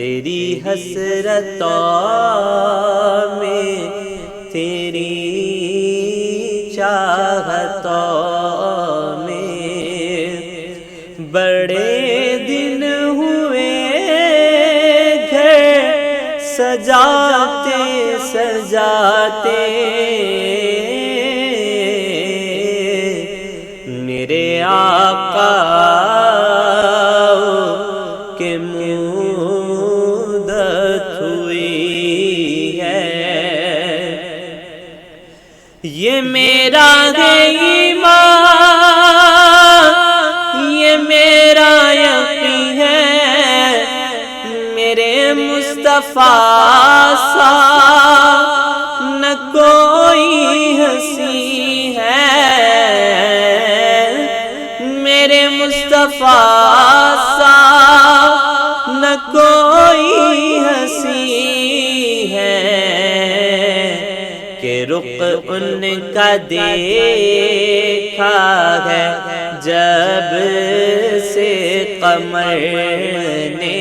تیری حسرتوں میں تیری چاہتوں میں بڑے دن ہوئے گھر سجاتے سجاتے میرے آقا کے مدت ہوئی ہے یہ میرا ہے ایمان یہ میرا یقین ہے میرے مصطفیٰ سا نہ کوئی ہنسی ہے میرے مصطفیٰ سا نہ کوئی ہنسی ہے کہ رخ ان کا دیکھا ہے جب سے قمر نے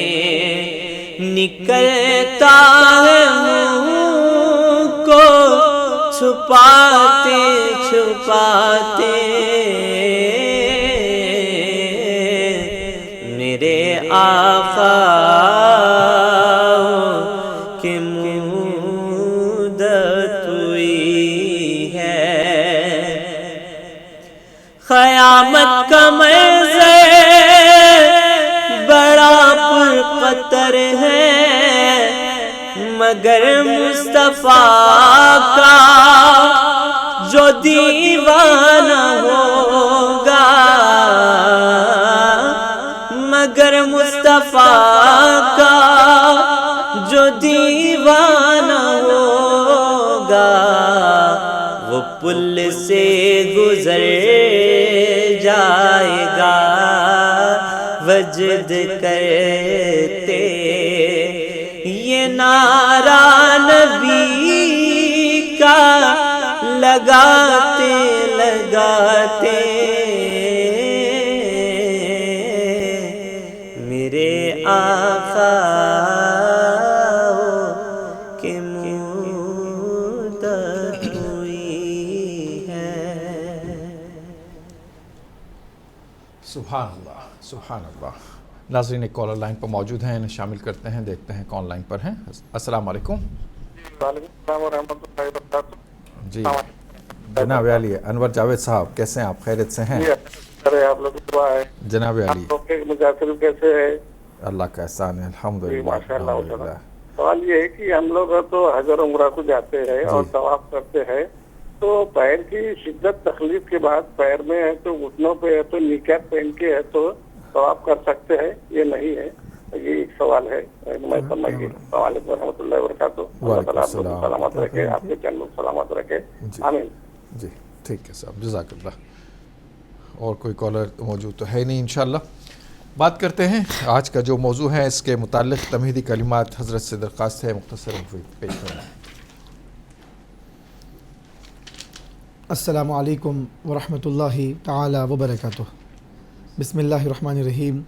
نکلتا ہے منہ کو چھپاتے چھپاتے میرے آقا کی مدت ہوئی ہے قیامت کا منظر بڑا پرخطر ہے مگر مصطفیٰ کا جو دیوانہ ہوگا مگر مصطفیٰ کا جو دیوانہ ہوگا وہ پل سے گزر جائے گا وجد کرتے یہ نعرہ نبی کا لگاتے لگاتے میرے آقا کی مدت ہوئی ہے سبحان اللہ سبحان اللہ ناظرین ایک کالر لائن پر موجود ہیں انہیں شامل کرتے ہیں دیکھتے ہیں کون لائن پر ہیں السلام علیکم وعلیکم السلام ورحمۃ اللہ وبرکاتہ جی جناب علی انور جاوید صاحب کیسے ہیں آپ خیریت سے ہیں ارے آپ لوگ دعا ہے جناب علی آپ لوگ کے مجاہد کیسے ہے اللہ کا احسان ہے الحمدللہ ماشاء اللہ الحمدللہ سوال یہ ہے کہ ہم لوگ تو حج اور عمرہ کو جاتے ہیں اور طواف کرتے ہیں تو پیر کی شدت تکلیف کے بعد پیر میں ہے تو گھٹنوں پہ ہے تو نیکیت پہن کے ہے تو طواف کر سکتے ہیں یہ نہیں ہے یہ ایک سوال ہے میں فرمائیے السلام علیکم ورحمۃ اللہ وبرکاتہ اللہ تعالیٰ آپ لوگ کو سلامت رکھے آپ کے چینل سلامت رکھے آمین جی ٹھیک ہے صاحب جزاک اللہ اور کوئی کالر موجود تو ہے نہیں انشاءاللہ بات کرتے ہیں آج کا جو موضوع ہے اس کے متعلق تمہیدی کلمات حضرت سے درخواست ہے مختصر پیش کریں السلام علیکم ورحمۃ اللہ تعالی وبرکاتہ بسم اللہ الرحمن الرحیم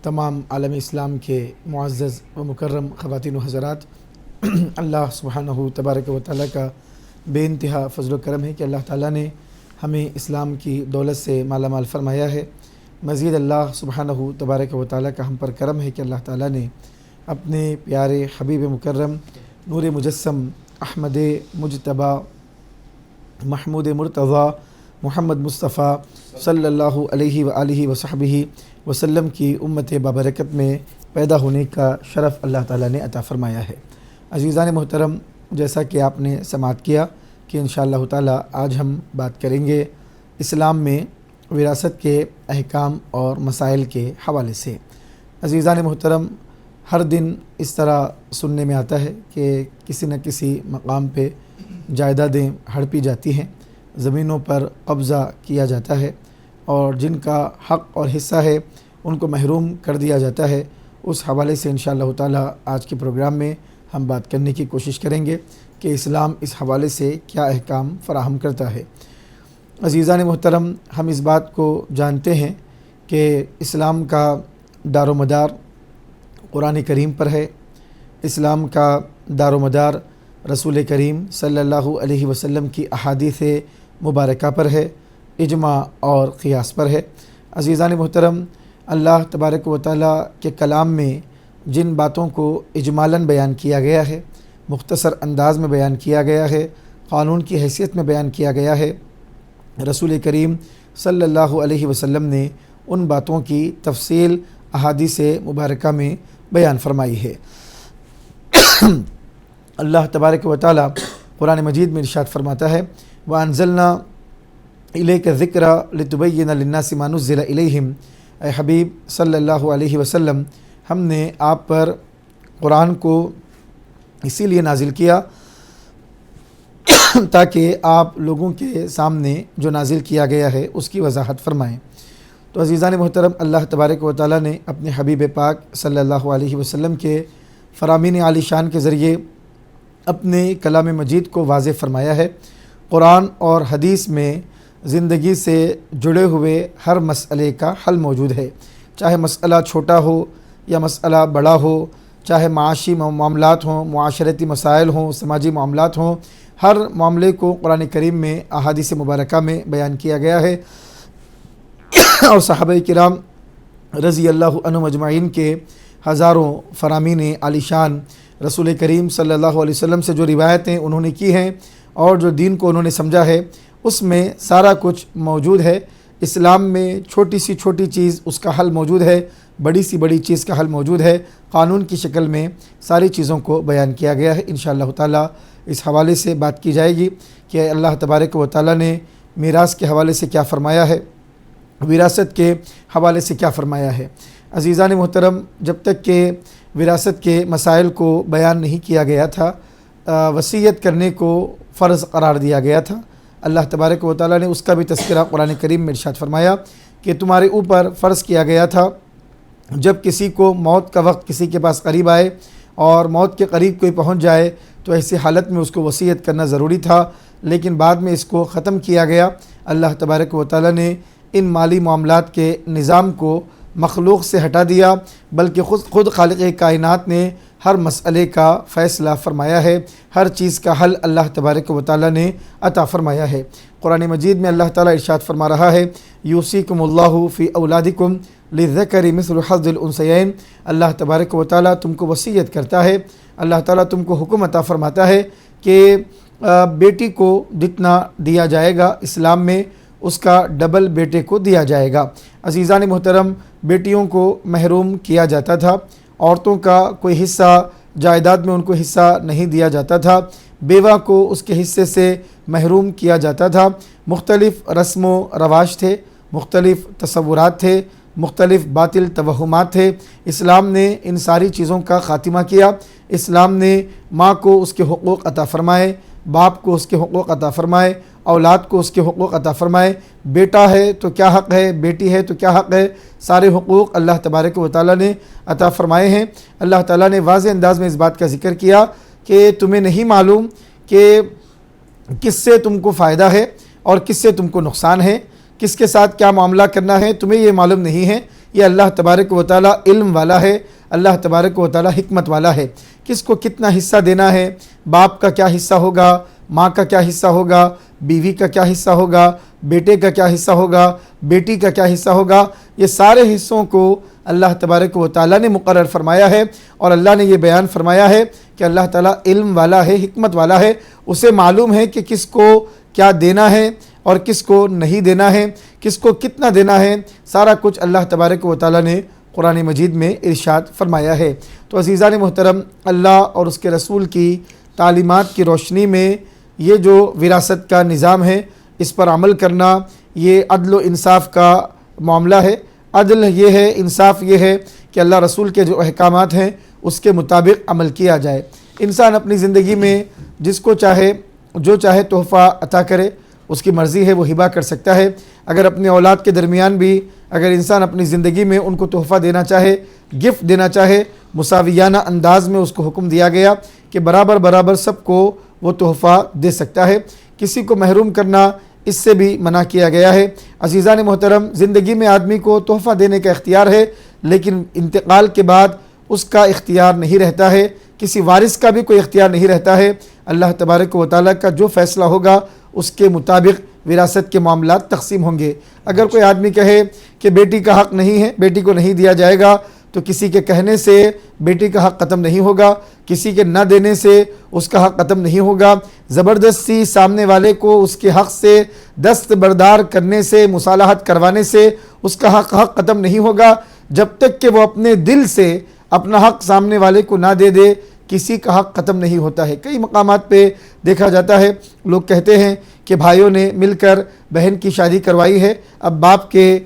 تمام عالم اسلام کے معزز و مکرم خواتین و حضرات اللہ سبحانہ تبارک و تعالیٰ کا بے انتہا فضل و کرم ہے کہ اللہ تعالیٰ نے ہمیں اسلام کی دولت سے مالا مال فرمایا ہے مزید اللہ سبحانہ تبارک و تعالیٰ کا ہم پر کرم ہے کہ اللہ تعالیٰ نے اپنے پیارے حبیب مکرم نور مجسم احمد مجتبیٰ محمود مرتضیٰ محمد مصطفیٰ صلی اللہ علیہ وآلہ وصحبہ وسلم کی امت بابرکت میں پیدا ہونے کا شرف اللہ تعالیٰ نے عطا فرمایا ہے عزیزان محترم جیسا کہ آپ نے سماعت کیا کہ انشاءاللہ تعالیٰ آج ہم بات کریں گے اسلام میں وراثت کے احکام اور مسائل کے حوالے سے عزیزان محترم ہر دن اس طرح سننے میں آتا ہے کہ کسی نہ کسی مقام پہ جائیدادیں ہڑپی جاتی ہیں زمینوں پر قبضہ کیا جاتا ہے اور جن کا حق اور حصہ ہے ان کو محروم کر دیا جاتا ہے اس حوالے سے انشاءاللہ تعالیٰ آج کے پروگرام میں ہم بات کرنے کی کوشش کریں گے کہ اسلام اس حوالے سے کیا احکام فراہم کرتا ہے عزیزان محترم ہم اس بات کو جانتے ہیں کہ اسلام کا دار و مدار قرآن کریم پر ہے اسلام کا دار و مدار رسول کریم صلی اللہ علیہ وسلم کی احادیث مبارکہ پر ہے، اجماع اور قیاس پر ہے۔ عزیزان محترم، اللہ تبارک و تعالیٰ کے کلام میں جن باتوں کو اجمالاً بیان کیا گیا ہے، مختصر انداز میں بیان کیا گیا ہے، قانون کی حیثیت میں بیان کیا گیا ہے، رسول کریم صلی اللہ علیہ وسلم نے ان باتوں کی تفصیل احادیث مبارکہ میں بیان فرمائی ہے۔ اللہ تبارک و تعالیٰ قرآن مجید میں ارشاد فرماتا ہے، وَأَنزَلْنَا إِلَيْكَ الذِّكْرَ لِتُبَيِّنَ لِلنَّاسِ مَا نُزِّلَ إِلَيْهِمْ، اے حبیب صلی اللہ علیہ وسلم، ہم نے آپ پر قرآن کو اسی لیے نازل کیا تاکہ آپ لوگوں کے سامنے جو نازل کیا گیا ہے اس کی وضاحت فرمائیں۔ تو عزیزان محترم، اللہ تبارک و تعالیٰ نے اپنے حبیب پاک صلی اللہ علیہ وسلم کے فرامین عالی شان کے ذریعے اپنے کلام مجید کو واضح فرمایا ہے۔ قرآن اور حدیث میں زندگی سے جڑے ہوئے ہر مسئلے کا حل موجود ہے، چاہے مسئلہ چھوٹا ہو یا مسئلہ بڑا ہو، چاہے معاشی معاملات ہوں، معاشرتی مسائل ہوں، سماجی معاملات ہوں، ہر معاملے کو قرآن کریم میں احادیث مبارکہ میں بیان کیا گیا ہے، اور صحابہ کرام رضی اللہ عنہم اجمعین کے ہزاروں فرامین عالی شان رسول کریم صلی اللہ علیہ وسلم سے جو روایتیں انہوں نے کی ہیں اور جو دین کو انہوں نے سمجھا ہے، اس میں سارا کچھ موجود ہے۔ اسلام میں چھوٹی سی چھوٹی چیز اس کا حل موجود ہے، بڑی سی بڑی چیز کا حل موجود ہے، قانون کی شکل میں ساری چیزوں کو بیان کیا گیا ہے۔ انشاءاللہ تعالی اس حوالے سے بات کی جائے گی کہ اللہ تبارک و تعالی نے میراث کے حوالے سے کیا فرمایا ہے، وراثت کے حوالے سے کیا فرمایا ہے۔ عزیزان محترم، جب تک کہ وراثت کے مسائل کو بیان نہیں کیا گیا تھا، وصیت کرنے کو فرض قرار دیا گیا تھا۔ اللہ تبارک و تعالیٰ نے اس کا بھی تذکرہ قرآن کریم میں ارشاد فرمایا کہ تمہارے اوپر فرض کیا گیا تھا جب کسی کو موت کا وقت کسی کے پاس قریب آئے اور موت کے قریب کوئی پہنچ جائے تو ایسی حالت میں اس کو وصیت کرنا ضروری تھا، لیکن بعد میں اس کو ختم کیا گیا۔ اللہ تبارک و تعالیٰ نے ان مالی معاملات کے نظام کو مخلوق سے ہٹا دیا، بلکہ خود خالق کائنات نے ہر مسئلے کا فیصلہ فرمایا ہے، ہر چیز کا حل اللہ تبارک و تعالیٰ نے عطا فرمایا ہے۔ قرآن مجید میں اللہ تعالیٰ ارشاد فرما رہا ہے، یوصیکم اللہ فی اولادکم للذکر مثل حظ الانثیین، اللہ تبارک و تعالیٰ تم کو وصیت کرتا ہے، اللہ تعالیٰ تم کو حکم عطا فرماتا ہے کہ بیٹی کو جتنا دیا جائے گا اسلام میں اس کا ڈبل بیٹے کو دیا جائے گا۔ عزیزان محترم، بیٹیوں کو محروم کیا جاتا تھا، عورتوں کا کوئی حصہ جائیداد میں ان کو حصہ نہیں دیا جاتا تھا، بیوہ کو اس کے حصے سے محروم کیا جاتا تھا۔ مختلف رسم و رواج تھے، مختلف تصورات تھے، مختلف باطل توہمات تھے۔ اسلام نے ان ساری چیزوں کا خاتمہ کیا۔ اسلام نے ماں کو اس کے حقوق عطا فرمائے، باپ کو اس کے حقوق عطا فرمائے، اولاد کو اس کے حقوق عطا فرمائے۔ بیٹا ہے تو کیا حق ہے، بیٹی ہے تو کیا حق ہے، سارے حقوق اللہ تبارک و تعالیٰ نے عطا فرمائے ہیں۔ اللہ تعالیٰ نے واضح انداز میں اس بات کا ذکر کیا کہ تمہیں نہیں معلوم کہ کس سے تم کو فائدہ ہے اور کس سے تم کو نقصان ہے، کس کے ساتھ کیا معاملہ کرنا ہے، تمہیں یہ معلوم نہیں ہے۔ یہ اللہ تبارک و تعالیٰ علم والا ہے، اللہ تبارک و تعالیٰ حکمت والا ہے۔ کس کو کتنا حصہ دینا ہے، باپ کا کیا حصہ ہوگا، ماں کا کیا حصہ ہوگا، بیوی کا کیا حصہ ہوگا، بیٹے کا کیا حصہ ہوگا، بیٹی کا کیا حصہ ہوگا، یہ سارے حصوں کو اللہ تبارک و تعالیٰ نے مقرر فرمایا ہے، اور اللہ نے یہ بیان فرمایا ہے کہ اللہ تعالیٰ علم والا ہے، حکمت والا ہے، اسے معلوم ہے کہ کس کو کیا دینا ہے اور کس کو نہیں دینا ہے، کس کو کتنا دینا ہے، سارا کچھ اللہ تبارک و تعالیٰ نے قرآن مجید میں ارشاد فرمایا ہے۔ تو عزیزان محترم، اللہ اور اس کے رسول کی تعلیمات کی روشنی میں یہ جو وراثت کا نظام ہے اس پر عمل کرنا یہ عدل و انصاف کا معاملہ ہے۔ عدل یہ ہے، انصاف یہ ہے کہ اللہ رسول کے جو احکامات ہیں اس کے مطابق عمل کیا جائے۔ انسان اپنی زندگی میں جس کو چاہے جو چاہے تحفہ عطا کرے، اس کی مرضی ہے، وہ ہبہ کر سکتا ہے۔ اگر اپنے اولاد کے درمیان بھی اگر انسان اپنی زندگی میں ان کو تحفہ دینا چاہے، گفٹ دینا چاہے، مساویانہ انداز میں اس کو حکم دیا گیا کہ برابر برابر سب کو وہ تحفہ دے سکتا ہے۔ کسی کو محروم کرنا اس سے بھی منع کیا گیا ہے۔ عزیزان محترم، زندگی میں آدمی کو تحفہ دینے کا اختیار ہے، لیکن انتقال کے بعد اس کا اختیار نہیں رہتا ہے، کسی وارث کا بھی کوئی اختیار نہیں رہتا ہے۔ اللہ تبارک و تعالیٰ کا جو فیصلہ ہوگا اس کے مطابق وراثت کے معاملات تقسیم ہوں گے۔ اگر کوئی آدمی کہے کہ بیٹی کا حق نہیں ہے، بیٹی کو نہیں دیا جائے گا، تو کسی کے کہنے سے بیٹی کا حق ختم نہیں ہوگا، کسی کے نہ دینے سے اس کا حق ختم نہیں ہوگا، زبردستی سامنے والے کو اس کے حق سے دستبردار کرنے سے، مصالحت کروانے سے اس کا حق ختم نہیں ہوگا، جب تک کہ وہ اپنے دل سے اپنا حق سامنے والے کو نہ دے دے، کسی کا حق ختم نہیں ہوتا ہے۔ کئی مقامات پہ دیکھا جاتا ہے، لوگ کہتے ہیں کہ بھائیوں نے مل کر بہن کی شادی کروائی ہے، اب باپ کے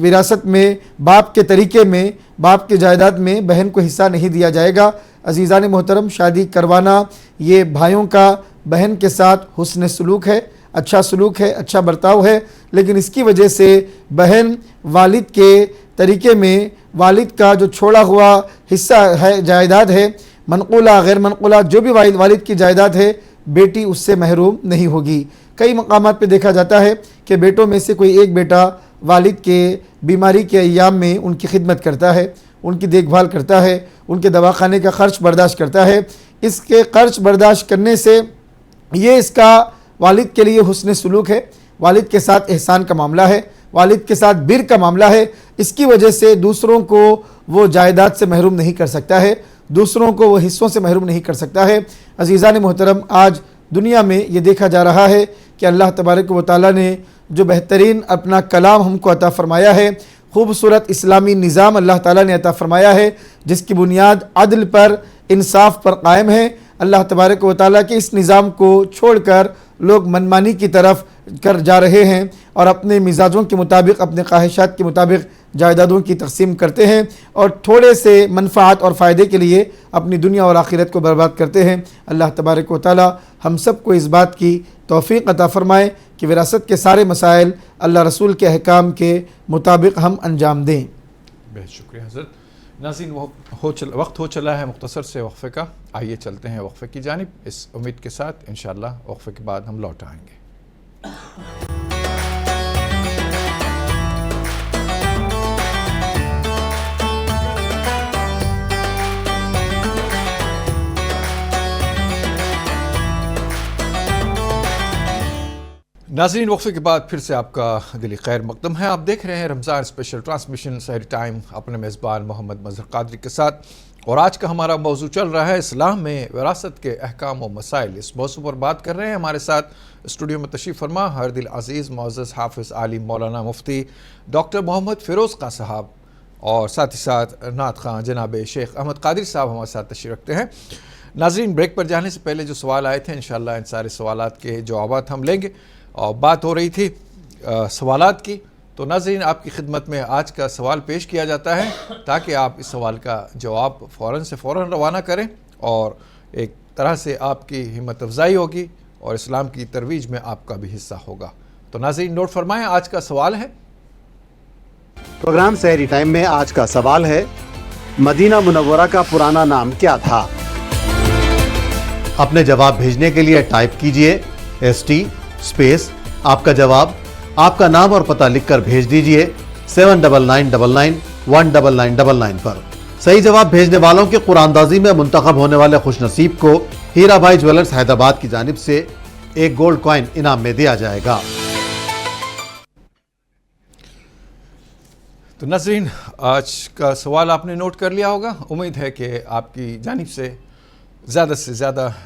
وراثت میں، باپ کے طریقے میں، باپ کے جائیداد میں بہن کو حصہ نہیں دیا جائے گا۔ عزیزان محترم، شادی کروانا یہ بھائیوں کا بہن کے ساتھ حسن سلوک ہے، اچھا سلوک ہے، اچھا برتاؤ ہے، لیکن اس کی وجہ سے بہن والد کے طریقے میں، والد کا جو چھوڑا ہوا حصہ ہے، جائیداد ہے، منقولہ غیر منقولہ جو بھی والد کی جائیداد ہے، بیٹی اس سے محروم نہیں ہوگی۔ کئی مقامات پہ دیکھا جاتا ہے کہ بیٹوں میں سے کوئی ایک بیٹا والد کے بیماری کے ایام میں ان کی خدمت کرتا ہے، ان کی دیکھ بھال کرتا ہے، ان کے دواخانے کا خرچ برداشت کرتا ہے۔ اس کے خرچ برداشت کرنے سے یہ اس کا والد کے لیے حسن سلوک ہے، والد کے ساتھ احسان کا معاملہ ہے، والد کے ساتھ بر کا معاملہ ہے۔ اس کی وجہ سے دوسروں کو وہ جائیداد سے محروم نہیں کر سکتا ہے، دوسروں کو وہ حصوں سے محروم نہیں کر سکتا ہے۔ عزیزان محترم، آج دنیا میں یہ دیکھا جا رہا ہے کہ اللہ تبارک و تعالیٰ نے جو بہترین اپنا کلام ہم کو عطا فرمایا ہے، خوبصورت اسلامی نظام اللہ تعالیٰ نے عطا فرمایا ہے، جس کی بنیاد عدل پر، انصاف پر قائم ہے۔ اللہ تبارک و تعالیٰ کے اس نظام کو چھوڑ کر لوگ منمانی کی طرف کر جا رہے ہیں اور اپنے مزاجوں کے مطابق، اپنے خواہشات کے مطابق جائیدادوں کی تقسیم کرتے ہیں اور تھوڑے سے منفعت اور فائدے کے لیے اپنی دنیا اور آخرت کو برباد کرتے ہیں۔ اللہ تبارک و تعالی ہم سب کو اس بات کی توفیق عطا فرمائے کہ وراثت کے سارے مسائل اللہ رسول کے احکام کے مطابق ہم انجام دیں۔ بہت شکریہ حضرت۔ ناظرین، وقت ہو چلا ہے مختصر سے وقفے کا، آئیے چلتے ہیں وقفے کی جانب، اس امید کے ساتھ انشاءاللہ وقفے کے بعد ہم لوٹ آئیں گے۔ ناظرین، وقفے کے بعد پھر سے آپ کا دلی خیر مقدم ہے۔ آپ دیکھ رہے ہیں رمضان اسپیشل ٹرانسمیشن سحری ٹائم اپنے میزبان محمد مظہر قادری کے ساتھ، اور آج کا ہمارا موضوع چل رہا ہے اسلام میں وراثت کے احکام و مسائل۔ اس موضوع پر بات کر رہے ہیں ہمارے ساتھ اسٹوڈیو میں تشریف فرما ہر دل عزیز معزز حافظ عالم مولانا مفتی ڈاکٹر محمد فیروز خان صاحب، اور ساتھ ہی ساتھ نعت خواں جناب شیخ احمد قادری صاحب ہمارے ساتھ تشریف رکھتے ہیں۔ ناظرین، بریک پر جانے سے پہلے جو سوال آئے تھے انشاءاللہ ان سارے سوالات کے جوابات ہم لیں گے، اور بات ہو رہی تھی سوالات کی، تو ناظرین آپ کی خدمت میں آج کا سوال پیش کیا جاتا ہے تاکہ آپ اس سوال کا جواب فوراً سے فوراً روانہ کریں، اور ایک طرح سے آپ کی ہمت افزائی ہوگی اور اسلام کی ترویج میں آپ کا بھی حصہ ہوگا۔ تو ناظرین نوٹ فرمائیں، آج کا سوال ہے، پروگرام سحری ٹائم میں آج کا سوال ہے، مدینہ منورہ کا پرانا نام کیا تھا؟ اپنے جواب بھیجنے کے لیے ٹائپ کیجئے ST اسپیس آپ کا جواب، آپ کا نام اور پتہ لکھ کر بھیج دیجئے 7999199999 پر۔ صحیح جواب بھیجنے والوں کے قرآن اندازی میں منتخب ہونے والے خوش نصیب کو ہیرا بھائی جویلرز حیدرآباد کی جانب سے ایک گولڈ کوائن انعام میں دیا جائے گا۔ تو ناظرین آج کا سوال آپ نے نوٹ کر لیا ہوگا، امید ہے کہ آپ کی جانب سے زیادہ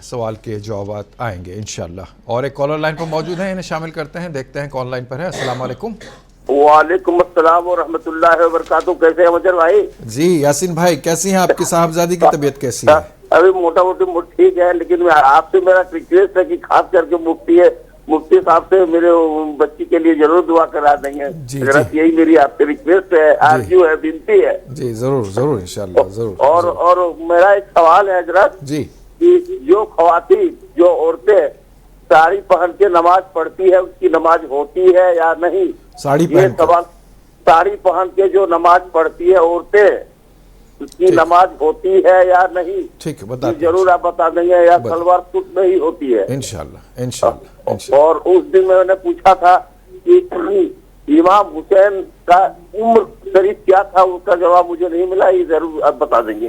سوال کے جوابات آئیں گے انشاءاللہ۔ اور ایک کالر لائن پر موجود ہیں، انہیں شامل کرتے ہیں، دیکھتے ہیں کون لائن پر ہے۔ السلام علیکم۔ وعلیکم السلام ورحمۃ اللہ وبرکاتہ۔ کیسے ہیں مظہر بھائی؟ جی یاسین بھائی، کیسی ہیں آپ کی صاحبزادی کی طبیعت کیسی ہے؟ ابھی موٹا موٹی ٹھیک ہے، لیکن آپ سے میرا ریکویسٹ ہے کہ خاص کر کے مفتی صاحب سے میرے بچی کے لیے ضرور دعا کرا دیں گے۔ حضرت یہی میری آپ سے ریکویسٹ ہے، آرزو ہے، بنتی ہے۔ جی ضرور انشاءاللہ ضرور۔ اور میرا ایک سوال ہے حضرت، جی، کہ جو خواتین، جو عورتیں ساڑی پہن کے نماز پڑھتی ہے، اس کی نماز ہوتی ہے یا نہیں؟ ساڑی یہ سوال، ساڑی پہن کے جو نماز پڑھتی ہے عورتیں، اس کی نماز ہوتی ہے یا نہیں؟ ٹھیک ہے، بتا ضرور آپ بتا دیں گے، یا سلوار سوٹ میں ہی ہوتی ہے؟ انشاءاللہ۔ اور اس دن میں نے پوچھا تھا کہ امام حسین کا عمر شریف کیا تھا، اس کا جواب مجھے نہیں ملا، یہ ضرور آپ بتا دیں گے۔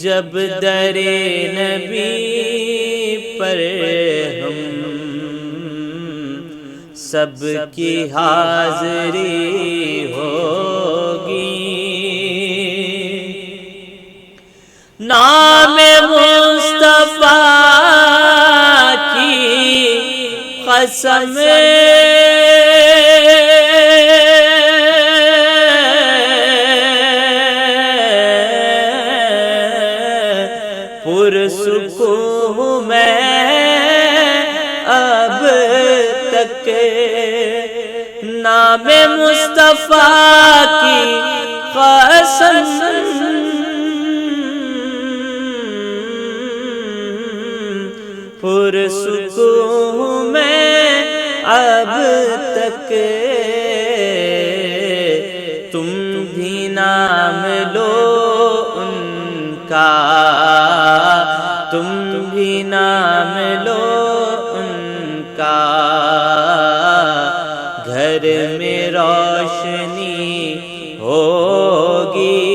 جب در نبی پر ہم سب کی حاضری ہوگی، نام مصطفیٰ کی قسم پرسکون میں اب تک، نام مصطفیٰ کی قسم پرسکون میں اب تک، تم بھی نام لو ان کا، تم بھی نام لو ان کا، گھر میں روشنی ہوگی،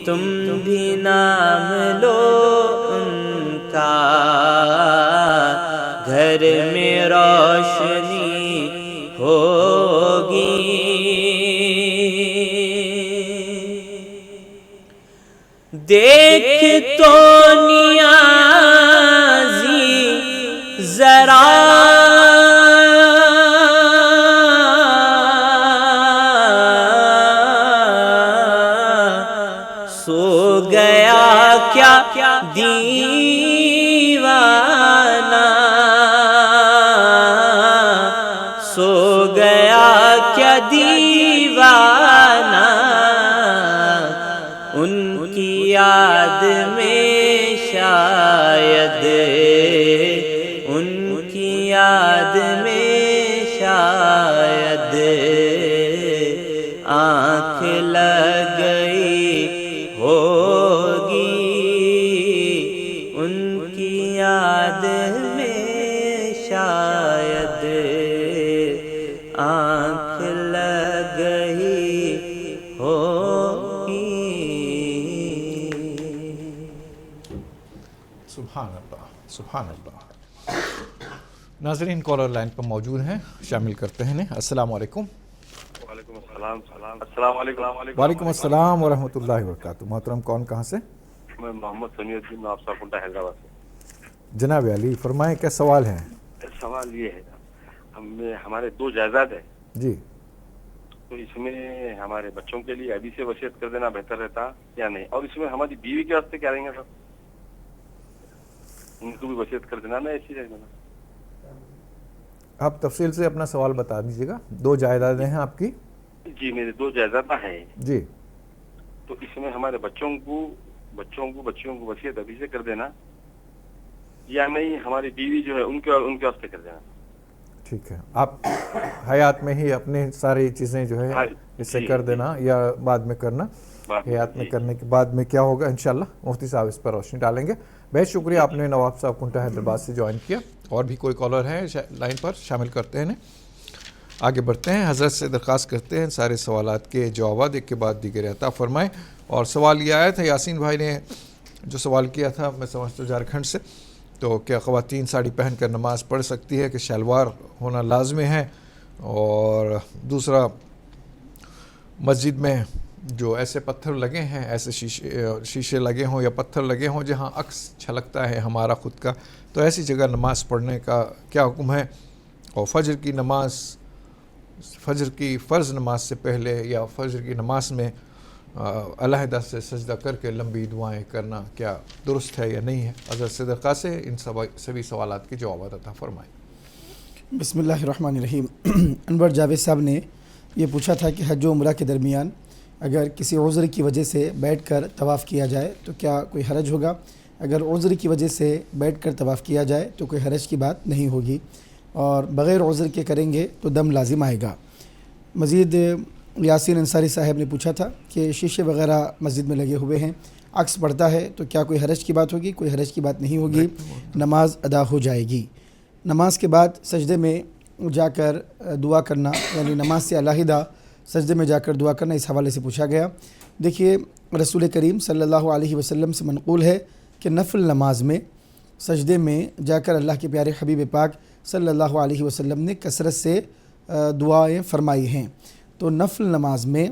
تم بھی نام لو ان کا، گھر میں روشنی ہوگی۔ دیکھ تو نیازی ذرا سو گیا کیا دیوانہ، سو گیا کیا دیوانہ، ان کی یاد میں شاید، ان کی یاد میں شاید آنکھ لگ گئی ہوگی، ان کی یاد میں شاید آنکھ لگ گئی ہوگی۔ سبحان اللہ، سبحان اللہ۔ ناظرین کالر لائن پر موجود ہیں، شامل کرتے ہیں۔ السلام علیکم۔ وعلیکم السلام۔ السلام علیکم۔ وعلیکم السلام ورحمۃ اللہ وبرکاتہ۔ محترم کون کہاں سے؟ میں محمد سمیع الدین نافسا کنڈا حیدرآباد سے۔ جناب علی فرمائیں کیا سوال ہے؟ سوال یہ ہے، ہمارے 2 جائیداد ہیں جی، تو اس میں ہمارے بچوں کے لیے ابھی سے وصیت کر دینا بہتر رہتا یا نہیں، اور اس میں ہماری بیوی کے واسطے کیا رہیں گے سر؟ ان کو بھی وصیت کر دینا نا ایسی رہے دینا؟ آپ تفصیل سے اپنا سوال بتا دیجیے گا۔ 2 جائیدادیں ہیں آپ کی؟ جی میرے 2 جائیداد ہیں جی، تو اس میں ہمارے بچوں کو وصیت ابھی سے کر دینا یا نہیں، ہماری بیوی جو ہے ان کے واسطے کر دینا؟ ٹھیک ہے، آپ حیات میں ہی اپنی ساری چیزیں جو ہے اس سے کر دینا یا بعد میں کرنا؟ حیات میں کرنے کے بعد میں کیا ہوگا انشاءاللہ مفتی صاحب اس پر روشنی ڈالیں گے۔ بہت شکریہ، آپ نے نواب صاحب کنٹا حیدرآباد سے جوائن کیا۔ اور بھی کوئی کالر ہے لائن پر، شامل کرتے ہیں، آگے بڑھتے ہیں۔ حضرت سے درخواست کرتے ہیں سارے سوالات کے جوابات ایک کے بعد دیگر عطا فرمائیں۔ اور سوال یہ آیا تھا یاسین بھائی نے جو سوال کیا تھا، میں سمجھتا ہوں جھارکھنڈ سے، تو کیا خواتین ساڑی پہن کر نماز پڑھ سکتی ہے کہ شلوار ہونا لازمی ہے؟ اور دوسرا، مسجد میں جو ایسے پتھر لگے ہیں، ایسے شیشے لگے ہوں یا پتھر لگے ہوں جہاں عکس چھلکتا ہے ہمارا خود کا، تو ایسی جگہ نماز پڑھنے کا کیا حکم ہے؟ اور فجر کی نماز، فجر کی فرض نماز سے پہلے یا فجر کی نماز میں علیحدہ سے سجدہ کر کے لمبی دعائیں کرنا کیا درست ہے یا نہیں ہے؟ حضرت سے درخواست ہے ان سبھی سوالات کے جوابات عطا فرمائیں۔ بسم اللہ الرحمن الرحیم۔ انور جاوید صاحب نے یہ پوچھا تھا کہ حج و عمرہ کے درمیان اگر کسی عذر کی وجہ سے بیٹھ کر طواف کیا جائے تو کیا کوئی حرج ہوگا؟ اگر عذر کی وجہ سے بیٹھ کر طواف کیا جائے تو کوئی حرج کی بات نہیں ہوگی، اور بغیر عذر کے کریں گے تو دم لازم آئے گا۔ مزید یاسین انصاری صاحب نے پوچھا تھا کہ شیشے وغیرہ مسجد میں لگے ہوئے ہیں، عکس پڑتا ہے تو کیا کوئی حرج کی بات ہوگی؟ کوئی حرج کی بات نہیں ہوگی، نماز ادا ہو جائے گی۔ نماز کے بعد سجدے میں جا کر دعا کرنا، یعنی نماز سے علیحدہ سجدے میں جا کر دعا کرنا، اس حوالے سے پوچھا گیا دیکھیے رسول کریم صلی اللہ علیہ وسلم سے منقول ہے کہ نفل نماز میں سجدے میں جا کر اللہ کے پیارے حبیب پاک صلی اللہ علیہ وسلم نے کثرت سے دعائیں فرمائی ہیں۔ تو نفل نماز میں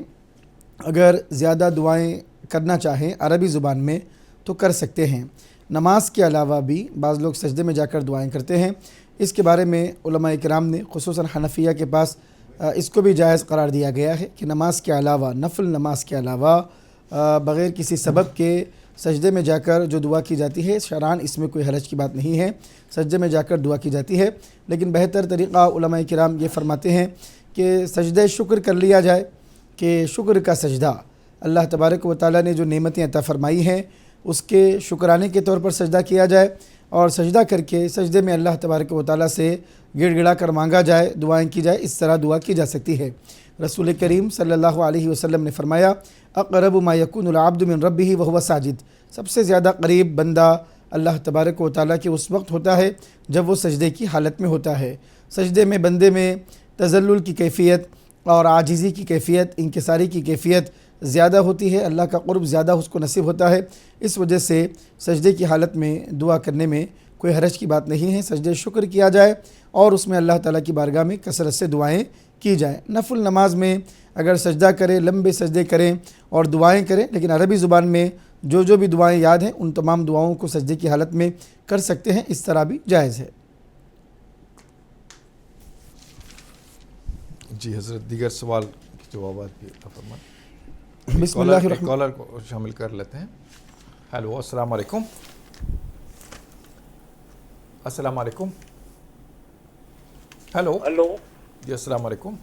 اگر زیادہ دعائیں کرنا چاہیں عربی زبان میں تو کر سکتے ہیں۔ نماز کے علاوہ بھی بعض لوگ سجدے میں جا کر دعائیں کرتے ہیں۔ اس کے بارے میں علماء کرام نے خصوصاً حنفیہ کے پاس اس کو بھی جائز قرار دیا گیا ہے کہ نماز کے علاوہ، نفل نماز کے علاوہ بغیر کسی سبب کے سجدے میں جا کر جو دعا کی جاتی ہے، شرعاً اس میں کوئی حرج کی بات نہیں ہے، سجدے میں جا کر دعا کی جاتی ہے۔ لیکن بہتر طریقہ علماء کرام یہ فرماتے ہیں کہ سجدہ شکر کر لیا جائے، کہ شکر کا سجدہ، اللہ تبارک و تعالیٰ نے جو نعمتیں عطا فرمائی ہیں اس کے شکرانے کے طور پر سجدہ کیا جائے، اور سجدہ کر کے سجدے میں اللہ تبارک و تعالیٰ سے گڑ گڑا کر مانگا جائے، دعائیں کی جائے، اس طرح دعا کی جا سکتی ہے۔ رسول کریم صلی اللہ علیہ وسلم نے فرمایا اقرب ما یکون العبد من ربہ وہو ساجد، سب سے زیادہ قریب بندہ اللہ تبارک و تعالیٰ کے اس وقت ہوتا ہے جب وہ سجدے کی حالت میں ہوتا ہے۔ سجدے میں بندے میں تذلل کی کیفیت اور عاجزی کی کیفیت، انکساری کی کیفیت زیادہ ہوتی ہے، اللہ کا قرب زیادہ اس کو نصیب ہوتا ہے۔ اس وجہ سے سجدے کی حالت میں دعا کرنے میں کوئی حرج کی بات نہیں ہے، سجدے شکر کیا جائے اور اس میں اللہ تعالیٰ کی بارگاہ میں کثرت سے دعائیں کی جائیں۔ نفل نماز میں اگر سجدہ کریں، لمبے سجدے کریں اور دعائیں کریں، لیکن عربی زبان میں جو بھی دعائیں یاد ہیں ان تمام دعاؤں کو سجدے کی حالت میں کر سکتے ہیں، اس طرح بھی جائز ہے۔ جی حضرت، دیگر سوال کے جوابات بھی فرمائیں۔ بسم اللہ الرحمن کالر کو شامل کر لیتے ہیں۔ ہیلو، السلام علیکم۔ السلام علیکم۔ ہیلو ہلو جی السلام علیکم۔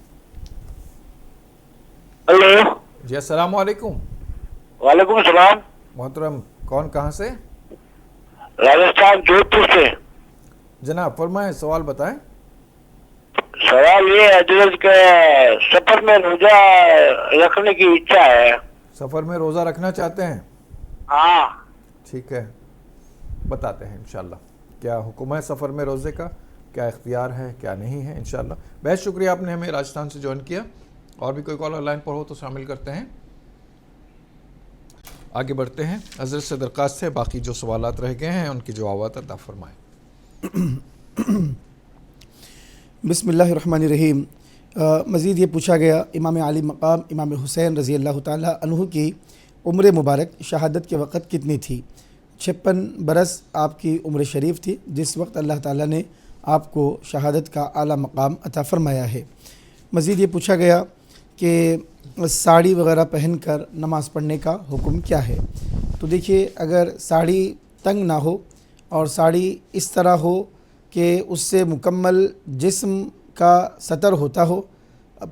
ہلو، جی السلام علیکم۔ وعلیکم السلام، محترم کون، کہاں سے؟ راجستھان جودھ پور سے۔ جناب فرمائیں، سوال بتائیں۔ سوال یہ ہے حضرت کہ سفر میں روزہ رکھنے کی اچھا ہے۔ سفر میں روزہ رکھنا چاہتے ہیں؟ ہاں ٹھیک ہے، بتاتے ہیں انشاءاللہ کیا حکم ہے سفر میں روزے کا، کیا اختیار ہے، کیا نہیں ہے انشاءاللہ۔ بہت شکریہ آپ نے ہمیں راجستھان سے جوائن کیا۔ اور بھی کوئی کالر لائن پر ہو تو شامل کرتے ہیں۔ آگے بڑھتے ہیں، حضرت سے درخواست ہے باقی جو سوالات رہ گئے ہیں ان کی جوابات عطا فرمائیں۔ بسم اللہ الرحمن الرحیم۔ مزید یہ پوچھا گیا امام علی مقام امام حسین رضی اللہ تعالیٰ عنہ کی عمر مبارک شہادت کے وقت کتنی تھی؟ 56 برس آپ کی عمر شریف تھی جس وقت اللہ تعالیٰ نے آپ کو شہادت کا اعلیٰ مقام عطا فرمایا ہے۔ مزید یہ پوچھا گیا کہ ساڑی وغیرہ پہن کر نماز پڑھنے کا حکم کیا ہے؟ تو دیکھیے، اگر ساڑی تنگ نہ ہو اور ساڑی اس طرح ہو کہ اس سے مکمل جسم کا سطر ہوتا ہو،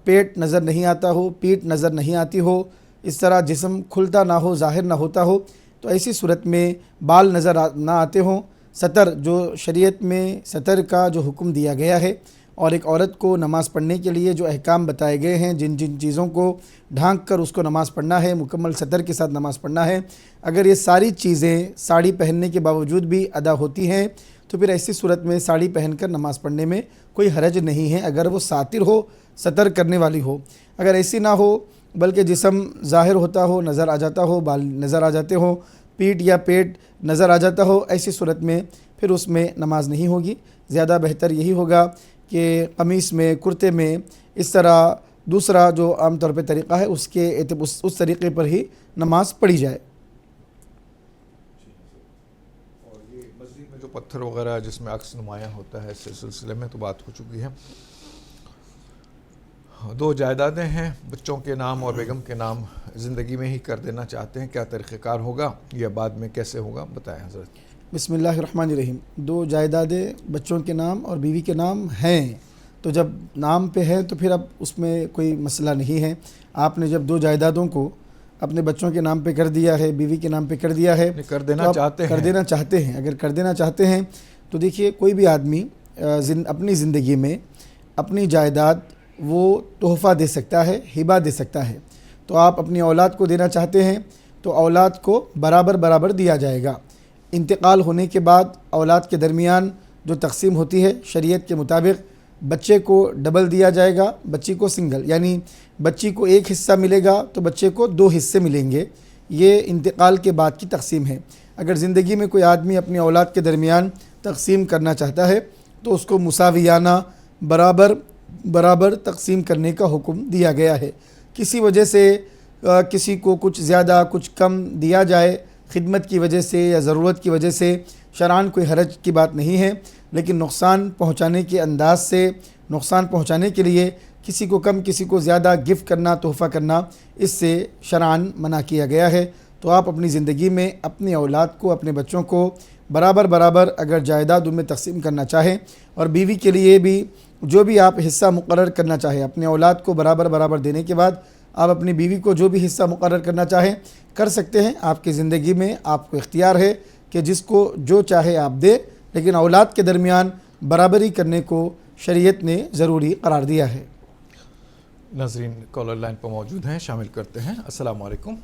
پیٹ نظر نہیں آتا ہو، پیٹھ نظر نہیں آتی ہو، اس طرح جسم کھلتا نہ ہو، ظاہر نہ ہوتا ہو، تو ایسی صورت میں بال نظر نہ آتے ہوں، سطر جو شریعت میں سطر کا جو حکم دیا گیا ہے اور ایک عورت کو نماز پڑھنے کے لیے جو احکام بتائے گئے ہیں، جن چیزوں کو ڈھانک کر اس کو نماز پڑھنا ہے، مکمل سطر کے ساتھ نماز پڑھنا ہے، اگر یہ ساری چیزیں ساڑی پہننے کے باوجود بھی ادا ہوتی ہیں تو پھر ایسی صورت میں ساڑی پہن کر نماز پڑھنے میں کوئی حرج نہیں ہے، اگر وہ ساتر ہو، سطر کرنے والی ہو۔ اگر ایسی نہ ہو بلکہ جسم ظاہر ہوتا ہو، نظر آ جاتا ہو، بال نظر آ جاتے ہوں، پیٹھ یا پیٹ نظر آ جاتا ہو، ایسی صورت میں پھر اس میں نماز نہیں ہوگی۔ زیادہ بہتر یہی ہوگا کہ قمیص میں، کرتے میں، اس طرح دوسرا جو عام طور پہ طریقہ ہے اس طریقے پر ہی نماز پڑھی جائے۔ جو پتھر وغیرہ جس میں عکس نمایاں ہوتا ہے، اس سلسلے میں تو بات ہو چکی ہے۔ 2 جائیدادیں ہیں، بچوں کے نام اور بیگم کے نام زندگی میں ہی کر دینا چاہتے ہیں، کیا طریقہ کار ہوگا یا بعد میں کیسے ہوگا، بتائیں حضرت۔ بسم اللہ الرحمن الرحیم۔ 2 جائیدادیں بچوں کے نام اور بیوی کے نام ہیں، تو جب نام پہ ہے تو پھر اب اس میں کوئی مسئلہ نہیں ہے۔ آپ نے جب 2 جائیدادوں کو اپنے بچوں کے نام پہ کر دیا ہے، بیوی کے نام پہ کر دیا ہے، کر دینا چاہتے ہیں، اگر کر دینا چاہتے ہیں تو دیکھیے، کوئی بھی آدمی اپنی زندگی میں اپنی جائیداد وہ تحفہ دے سکتا ہے، ہبہ دے سکتا ہے۔ تو آپ اپنی اولاد کو دینا چاہتے ہیں تو اولاد کو برابر دیا جائے گا۔ انتقال ہونے کے بعد اولاد کے درمیان جو تقسیم ہوتی ہے شریعت کے مطابق بچے کو ڈبل دیا جائے گا، بچی کو سنگل، یعنی بچی کو ایک حصہ ملے گا تو بچے کو 2 حصے ملیں گے۔ یہ انتقال کے بعد کی تقسیم ہے۔ اگر زندگی میں کوئی آدمی اپنی اولاد کے درمیان تقسیم کرنا چاہتا ہے تو اس کو مساویانہ برابر تقسیم کرنے کا حکم دیا گیا ہے۔ کسی وجہ سے کسی کو کچھ زیادہ کچھ کم دیا جائے، خدمت کی وجہ سے یا ضرورت کی وجہ سے، شرعاً کوئی حرج کی بات نہیں ہے، لیکن نقصان پہنچانے کے انداز سے، نقصان پہنچانے کے لیے کسی کو کم کسی کو زیادہ گفٹ کرنا، تحفہ کرنا، اس سے شرعاً منع کیا گیا ہے۔ تو آپ اپنی زندگی میں اپنی اولاد کو، اپنے بچوں کو برابر اگر جائیداد ان میں تقسیم کرنا چاہیں، اور بیوی کے لیے بھی جو بھی آپ حصہ مقرر کرنا چاہیں، اپنے اولاد کو برابر دینے کے بعد آپ اپنی بیوی کو جو بھی حصہ مقرر کرنا چاہیں کر سکتے ہیں۔ آپ کی زندگی میں آپ کو اختیار ہے کہ جس کو جو چاہے آپ دے، لیکن اولاد کے درمیان برابری کرنے کو شریعت نے ضروری قرار دیا ہے۔ ناظرین کالر لائن پر موجود ہیں، شامل کرتے ہیں۔ السلام علیکم۔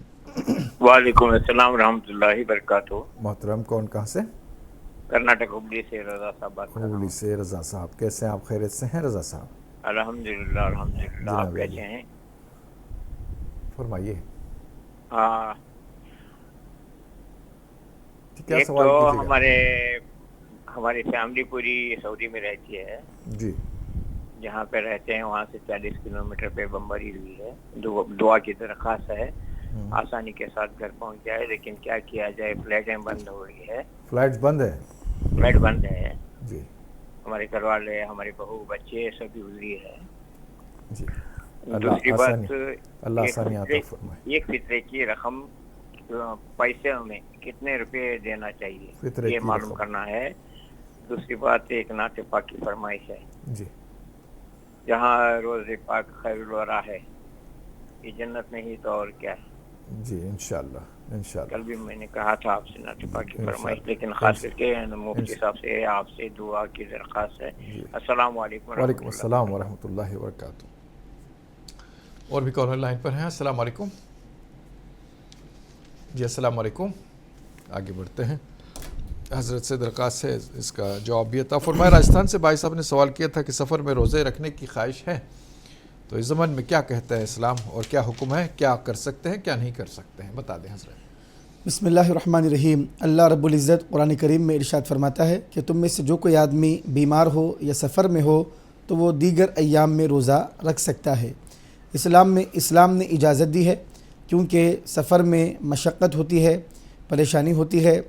وعلیکم السلام ورحمۃ اللہ وبرکاتہ۔ محترم، کون کہاں سے؟ کرناٹک ہبلی سے رضا صاحب بات کر رہا ہوں۔ ہبلی سے رضا صاحب، کیسے ہیں آپ؟ خیریت سے ہیں رضا صاحب؟ الحمدللہ آپ کیسے ہیں؟ فرمائیے۔ ہاں، کیا سوال تو کیجیے گا؟ ہماری فیملی پوری سعودی میں رہتی ہے، جی، جہاں پہ رہتے ہیں وہاں سے 40 کلومیٹر پہ بمبری ہوئی ہے۔ دعا کی درخواست ہے آسانی کے ساتھ گھر پہنچ جائے، لیکن کیا کیا جائے، فلائٹیں بند ہو گئی ہے۔ فلائٹ بند ہے؟ فلائٹ بند ہے جی۔ ہمارے گھر والے، ہمارے بہو بچے سبھی گزری ہے۔ جی، دوسری بات، اللہ آسانی عطا فرمائے۔ ایک فطرے کی رقم پیسے میں کتنے روپے دینا چاہیے یہ معلوم کرنا ہے۔ دوسری بات، ایک نعت پاک کی فرمائش ہے، جی، جہاں روز پاک خیر الورا ہے، یہ جنت نہیں تو اور کیا ہے۔ جی، انشاءاللہ کل بھی میں نے کہا تھا آپ سے نعت پاک کی فرمائش، لیکن خاص کر کے مفتی صاحب سے آپ سے دعا کی درخواست ہے۔ السلام علیکم۔ وعلیکم السلام ورحمۃ اللہ وبرکاتہ۔ اور بھی کالر لائن پر ہیں۔ السلام علیکم جی، السلام علیکم۔ آگے بڑھتے ہیں۔ حضرت سے درخواست ہے اس کا جواب بھی عطا فرمائے۔ راجستھان سے بھائی صاحب نے سوال کیا تھا کہ سفر میں روزے رکھنے کی خواہش ہے تو اس زمن میں کیا کہتا ہے اسلام، اور کیا حکم ہے، کیا کر سکتے ہیں، کیا نہیں کر سکتے ہیں، بتا دیں حضرت۔ بسم اللہ الرحمن الرحیم۔ اللہ رب العزت قرآن کریم میں ارشاد فرماتا ہے کہ تم میں سے جو کوئی آدمی بیمار ہو یا سفر میں ہو تو وہ دیگر ایام میں روزہ رکھ سکتا ہے۔ اسلام نے اجازت دی ہے، کیونکہ سفر میں مشقت ہوتی ہے، پریشانی ہوتی ہے،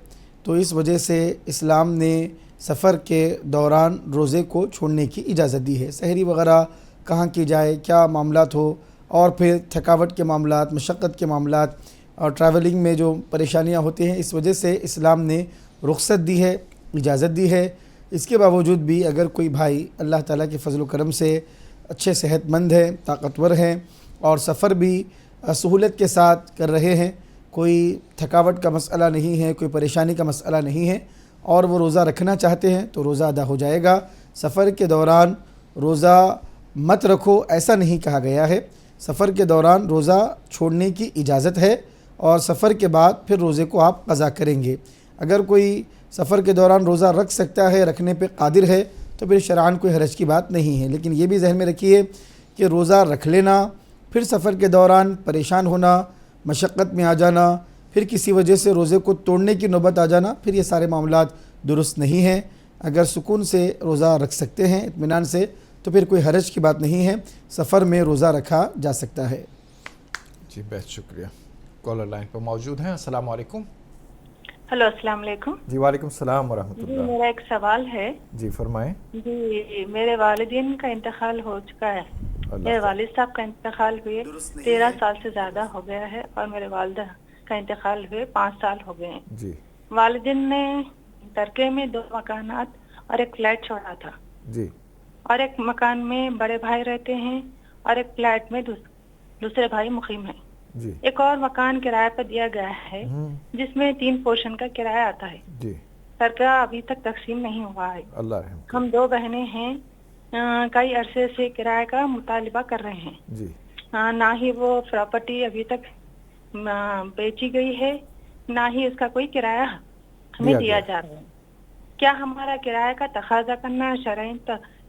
تو اس وجہ سے اسلام نے سفر کے دوران روزے کو چھوڑنے کی اجازت دی ہے۔ سحری وغیرہ کہاں کی جائے، کیا معاملات ہو، اور پھر تھکاوٹ کے معاملات، مشقت کے معاملات اور ٹریولنگ میں جو پریشانیاں ہوتی ہیں، اس وجہ سے اسلام نے رخصت دی ہے، اجازت دی ہے۔ اس کے باوجود بھی اگر کوئی بھائی اللہ تعالیٰ کے فضل و کرم سے اچھے صحت مند ہیں، طاقتور ہیں، اور سفر بھی سہولت کے ساتھ کر رہے ہیں، کوئی تھکاوٹ کا مسئلہ نہیں ہے، کوئی پریشانی کا مسئلہ نہیں ہے، اور وہ روزہ رکھنا چاہتے ہیں تو روزہ ادا ہو جائے گا۔ سفر کے دوران روزہ مت رکھو ایسا نہیں کہا گیا ہے۔ سفر کے دوران روزہ چھوڑنے کی اجازت ہے، اور سفر کے بعد پھر روزے کو آپ قضا کریں گے۔ اگر کوئی سفر کے دوران روزہ رکھ سکتا ہے، رکھنے پہ قادر ہے، تو پھر شرعاً کوئی حرج کی بات نہیں ہے۔ لیکن یہ بھی ذہن میں رکھیے کہ روزہ رکھ لینا، پھر سفر کے دوران پریشان ہونا، مشقت میں آ جانا، پھر کسی وجہ سے روزے کو توڑنے کی نوبت آ جانا، پھر یہ سارے معاملات درست نہیں ہیں۔ اگر سکون سے روزہ رکھ سکتے ہیں، اطمینان سے، تو پھر کوئی حرج کی بات نہیں ہے، سفر میں روزہ رکھا جا سکتا ہے۔ جی، بہت شکریہ۔ کالر لائن پر موجود ہیں۔ السلام علیکم۔ ہلو، السلام علیکم۔ جی، وعلیکم السلام ورحمۃ اللہ۔ میرا ایک سوال ہے۔ جی، فرمائیں۔ جی، میرے والدین کا انتقال ہو چکا ہے، میرے والد صاحب کا انتقال ہوئے 13 سال سے زیادہ ہو گیا ہے، اور میرے والدہ کا انتقال ہوئے 5 سال ہو گئے ہیں۔ جی، والدین نے ترکے میں 2 مکانات اور ایک فلیٹ چھوڑا تھا۔ جی، اور ایک مکان میں بڑے بھائی رہتے ہیں، اور ایک فلیٹ میں دوسرے بھائی مقیم ہیں۔ جی، ایک اور مکان کرایہ پر دیا گیا ہے جس میں 3 پورشن کا کرایہ آتا ہے۔ جی، ترکہ ابھی تک تقسیم نہیں ہوا ہے۔ اللہ رحم کرے۔ ہم 2 بہنیں ہیں، کئی عرصے سے کرایہ کا مطالبہ کر رہے ہیں۔ جی، نہ ہی وہ پراپرٹی ابھی تک بیچی گئی ہے، نہ ہی اس کا کوئی کرایہ ہمیں دیا جا رہا ہے۔ کیا ہمارا کرایہ کا تقاضا کرنا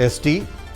ST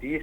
30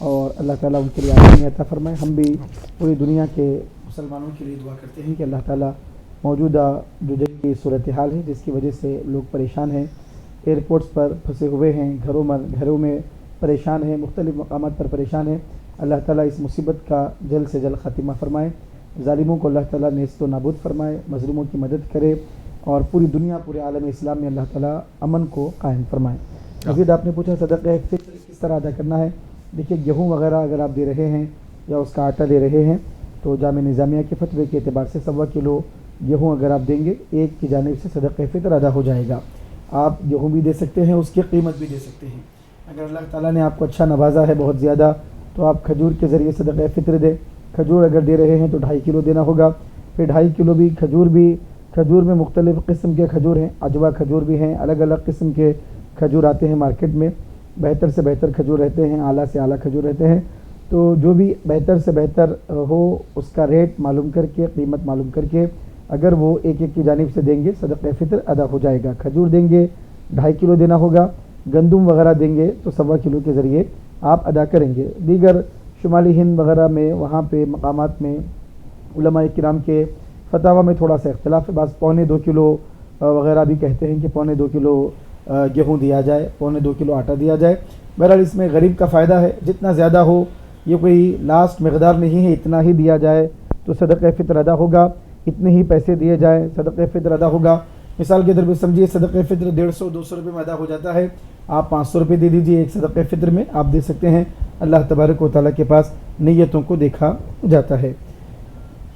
اور اللہ تعالیٰ ان کے لیے آسانی عطا فرمائے. ہم بھی پوری دنیا کے مسلمانوں کے لیے دعا کرتے ہیں کہ اللہ تعالیٰ موجودہ جو جنگ کی صورتحال ہے جس کی وجہ سے لوگ پریشان ہیں، ایئرپورٹس پر پھنسے ہوئے ہیں، گھروں میں پریشان ہیں، مختلف مقامات پر پریشان ہیں، اللہ تعالیٰ اس مصیبت کا جلد سے جلد خاتمہ فرمائے. ظالموں کو اللہ تعالیٰ نیست و نابود فرمائے، مظلوموں کی مدد کرے اور پوری دنیا پورے عالم اسلام میں اللہ تعالیٰ امن کو قائم فرمائے. مزید آپ نے پوچھا صدقہ فطر کس طرح ادا کرنا ہے. دیکھیے گیہوں وغیرہ اگر آپ دے رہے ہیں یا اس کا آٹا دے رہے ہیں تو جامع نظامیہ کے فتوے کے اعتبار سے 1.25 کلو گیہوں اگر آپ دیں گے ایک کی جانب سے صدقہ فطر ادا ہو جائے گا. آپ گیہوں بھی دے سکتے ہیں، اس کی قیمت بھی دے سکتے ہیں. اگر اللہ تعالیٰ نے آپ کو اچھا نوازا ہے بہت زیادہ تو آپ کھجور کے ذریعے صدقہ فطر دیں. کھجور اگر دے رہے ہیں تو 2.5 کلو دینا ہوگا. پھر 2.5 کلو بھی کھجور میں مختلف قسم کے کھجور ہیں، عجوا کھجور بھی ہیں، الگ الگ قسم کے کھجور آتے ہیں مارکیٹ میں، بہتر سے بہتر کھجور رہتے ہیں، اعلیٰ سے اعلیٰ کھجور رہتے ہیں. تو جو بھی بہتر سے بہتر ہو اس کا ریٹ معلوم کر کے، قیمت معلوم کر کے اگر وہ ایک کی جانب سے دیں گے صدقہ فطر ادا ہو جائے گا. کھجور دیں گے 2.5 کلو دینا ہوگا، گندم وغیرہ دیں گے تو 1.25 کلو کے ذریعے آپ ادا کریں گے. دیگر شمالی ہند وغیرہ میں وہاں پہ مقامات میں علماء کرام کے فتاوی میں تھوڑا سا اختلاف ہے. بعض 1.25 کلو وغیرہ بھی کہتے ہیں کہ 1.25 کلو گیہوں دیا جائے، 1.25 کلو آٹا دیا جائے. بہرحال اس میں غریب کا فائدہ ہے، جتنا زیادہ ہو، یہ کوئی لاسٹ مقدار نہیں ہے اتنا ہی دیا جائے تو صدقہ فطر ادا ہوگا، اتنے ہی پیسے دیے جائیں صدقہ فطر ادا ہوگا. مثال کے طور پہ سمجھیے صدقہ فطر 150-200 روپے میں ادا ہو جاتا ہے، آپ 500 روپے دے دیجئے ایک صدقہ فطر میں، آپ دے سکتے ہیں. اللہ تبارک و تعالیٰ کے پاس نیتوں کو دیکھا جاتا ہے.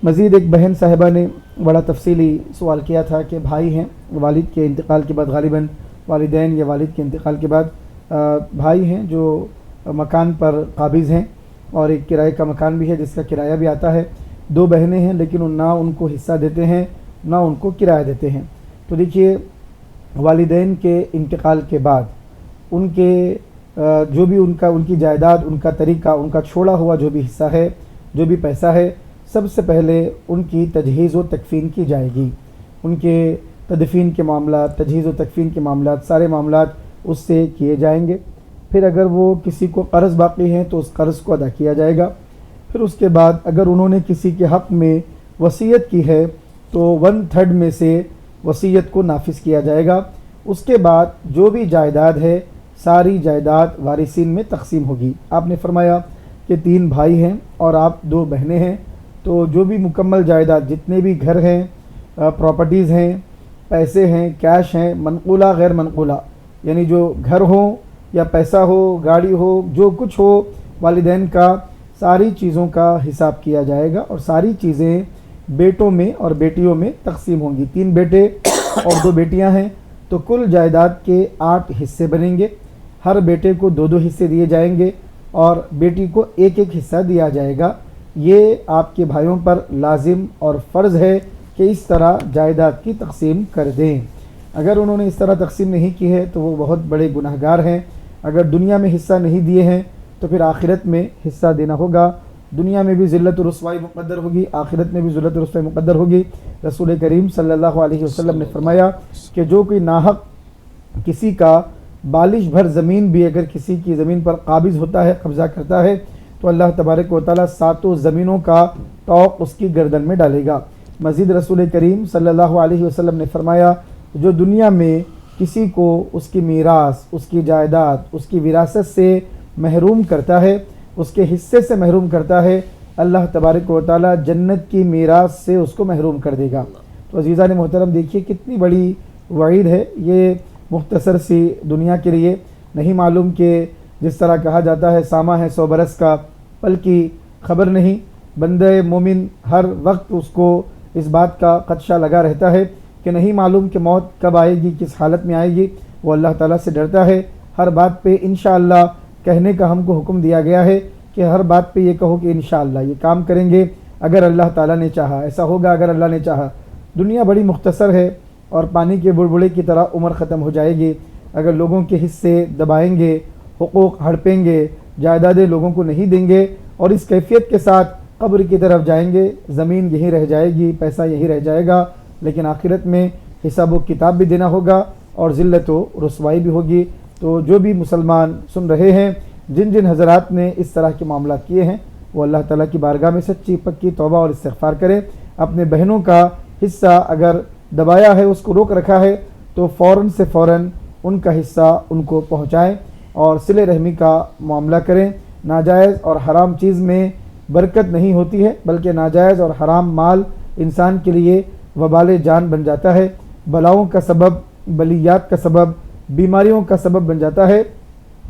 مزید ایک بہن صاحبہ نے بڑا تفصیلی سوال کیا تھا کہ بھائی ہیں، والد کے انتقال کے بعد، غالباً والدین یا والد کے انتقال کے بعد بھائی ہیں جو مکان پر قابض ہیں اور ایک کرائے کا مکان بھی ہے جس کا کرایہ بھی آتا ہے. 2 بہنیں ہیں لیکن نہ ان کو حصہ دیتے ہیں نہ ان کو کرایہ دیتے ہیں. تو دیکھیے والدین کے انتقال کے بعد ان کے جو بھی ان کی جائیداد، ان کا طریقہ، ان کا چھوڑا ہوا جو بھی حصہ ہے، جو بھی پیسہ ہے، سب سے پہلے ان کی تجہیز و تکفین کی جائے گی. ان کے تدفین کے معاملات، تجہیز و تکفین کے معاملات، سارے معاملات اس سے کیے جائیں گے. پھر اگر وہ کسی کو قرض باقی ہے تو اس قرض کو ادا کیا جائے گا. پھر اس کے بعد اگر انہوں نے کسی کے حق میں وصیت کی ہے تو 1/3 میں سے وصیت کو نافذ کیا جائے گا. اس کے بعد جو بھی جائیداد ہے ساری جائیداد وارثین میں تقسیم ہوگی. آپ نے فرمایا کہ 3 بھائی ہیں اور آپ 2 بہنیں ہیں، تو جو بھی مکمل جائیداد، جتنے بھی گھر ہیں، پراپرٹیز ہیں، پیسے ہیں، کیش ہیں، منقولہ غیر منقولہ، یعنی جو گھر ہو یا پیسہ ہو، گاڑی ہو، جو کچھ ہو والدین کا، ساری چیزوں کا حساب کیا جائے گا اور ساری چیزیں بیٹوں میں اور بیٹیوں میں تقسیم ہوں گی. 3 بیٹے اور 2 بیٹیاں ہیں تو کل جائیداد کے 8 حصے بنیں گے. ہر بیٹے کو 2 حصے دیے جائیں گے اور بیٹی کو 1 حصہ دیا جائے گا. یہ آپ کے بھائیوں پر لازم اور فرض ہے کہ اس طرح جائیداد کی تقسیم کر دیں. اگر انہوں نے اس طرح تقسیم نہیں کی ہے تو وہ بہت بڑے گناہگار ہیں. اگر دنیا میں حصہ نہیں دیے ہیں تو پھر آخرت میں حصہ دینا ہوگا. دنیا میں بھی ذلت و رسوائی مقدر ہوگی، آخرت میں بھی ذلت و رسوائی مقدر ہوگی. رسول کریم صلی اللہ علیہ وسلم نے فرمایا کہ جو کوئی ناحق کسی کا بالش بھر زمین بھی اگر کسی کی زمین پر قابض ہوتا ہے، قبضہ کرتا ہے، تو اللہ تبارک و تعالیٰ 7 زمینوں کا طوق اس کی گردن میں ڈالے گا. مزید رسول کریم صلی اللہ علیہ وسلم نے فرمایا جو دنیا میں کسی کو اس کی میراث، اس کی جائیداد، اس کی وراثت سے محروم کرتا ہے، اس کے حصے سے محروم کرتا ہے، اللہ تبارک و تعالیٰ جنت کی میراث سے اس کو محروم کر دے گا. تو عزیزان محترم دیکھیے کتنی بڑی وعید ہے. یہ مختصر سی دنیا کے لیے نہیں معلوم کہ جس طرح کہا جاتا ہے سامہ ہے 100 برس کا، پل کی خبر نہیں. بندہ مومن ہر وقت اس کو اس بات کا خدشہ لگا رہتا ہے کہ نہیں معلوم کہ موت کب آئے گی، کس حالت میں آئے گی. وہ اللہ تعالیٰ سے ڈرتا ہے. ہر بات پہ انشاءاللہ کہنے کا ہم کو حکم دیا گیا ہے کہ ہر بات پہ یہ کہو کہ انشاءاللہ یہ کام کریں گے اگر اللہ تعالیٰ نے چاہا، ایسا ہوگا اگر اللہ نے چاہا. دنیا بڑی مختصر ہے اور پانی کے بڑبڑے کی طرح عمر ختم ہو جائے گی. اگر لوگوں کے حصے دبائیں گے، حقوق ہڑپیں گے، جائیدادیں لوگوں کو نہیں دیں گے اور اس کیفیت کے ساتھ قبر کی طرف جائیں گے، زمین یہی رہ جائے گی، پیسہ یہی رہ جائے گا، لیکن آخرت میں حساب و کتاب بھی دینا ہوگا اور ذلت و رسوائی بھی ہوگی. تو جو بھی مسلمان سن رہے ہیں جن جن حضرات نے اس طرح کے معاملات کیے ہیں وہ اللہ تعالیٰ کی بارگاہ میں سچی پکی توبہ اور استغفار کریں. اپنے بہنوں کا حصہ اگر دبایا ہے، اس کو روک رکھا ہے، تو فوراً سے فوراً ان کا حصہ ان کو پہنچائیں اور صلہ رحمی کا معاملہ کریں. ناجائز اور حرام چیز میں برکت نہیں ہوتی ہے، بلکہ ناجائز اور حرام مال انسان کے لیے وبال جان بن جاتا ہے، بلاؤں کا سبب، بلیات کا سبب، بیماریوں کا سبب بن جاتا ہے.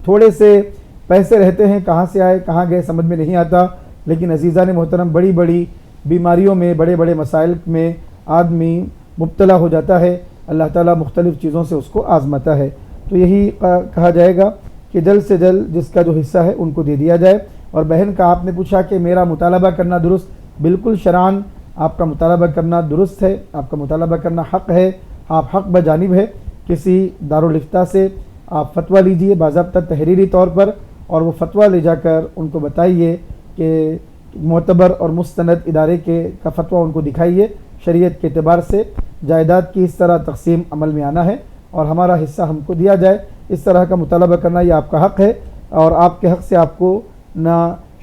تھوڑے سے پیسے رہتے ہیں، کہاں سے آئے کہاں گئے سمجھ میں نہیں آتا، لیکن عزیزان محترم بڑی بڑی بیماریوں میں، بڑے بڑے مسائل میں آدمی مبتلا ہو جاتا ہے. اللہ تعالیٰ مختلف چیزوں سے اس کو آزماتا ہے. تو یہی کہا جائے گا کہ جلد سے جلد جس کا جو حصہ ہے ان کو دے دیا جائے. اور بہن کا آپ نے پوچھا کہ میرا مطالبہ کرنا درست، بالکل شرعاً آپ کا مطالبہ کرنا درست ہے، آپ کا مطالبہ کرنا حق ہے، آپ حق بجانب ہے. کسی دارالفتہ سے آپ فتویٰ لیجئے باضابطہ تحریری طور پر، اور وہ فتویٰ لے جا کر ان کو بتائیے کہ معتبر اور مستند ادارے کا فتویٰ ان کو دکھائیے. شریعت کے اعتبار سے جائیداد کی اس طرح تقسیم عمل میں آنا ہے اور ہمارا حصہ ہم کو دیا جائے، اس طرح کا مطالبہ کرنا یہ آپ کا حق ہے. اور آپ کے حق سے آپ کو نہ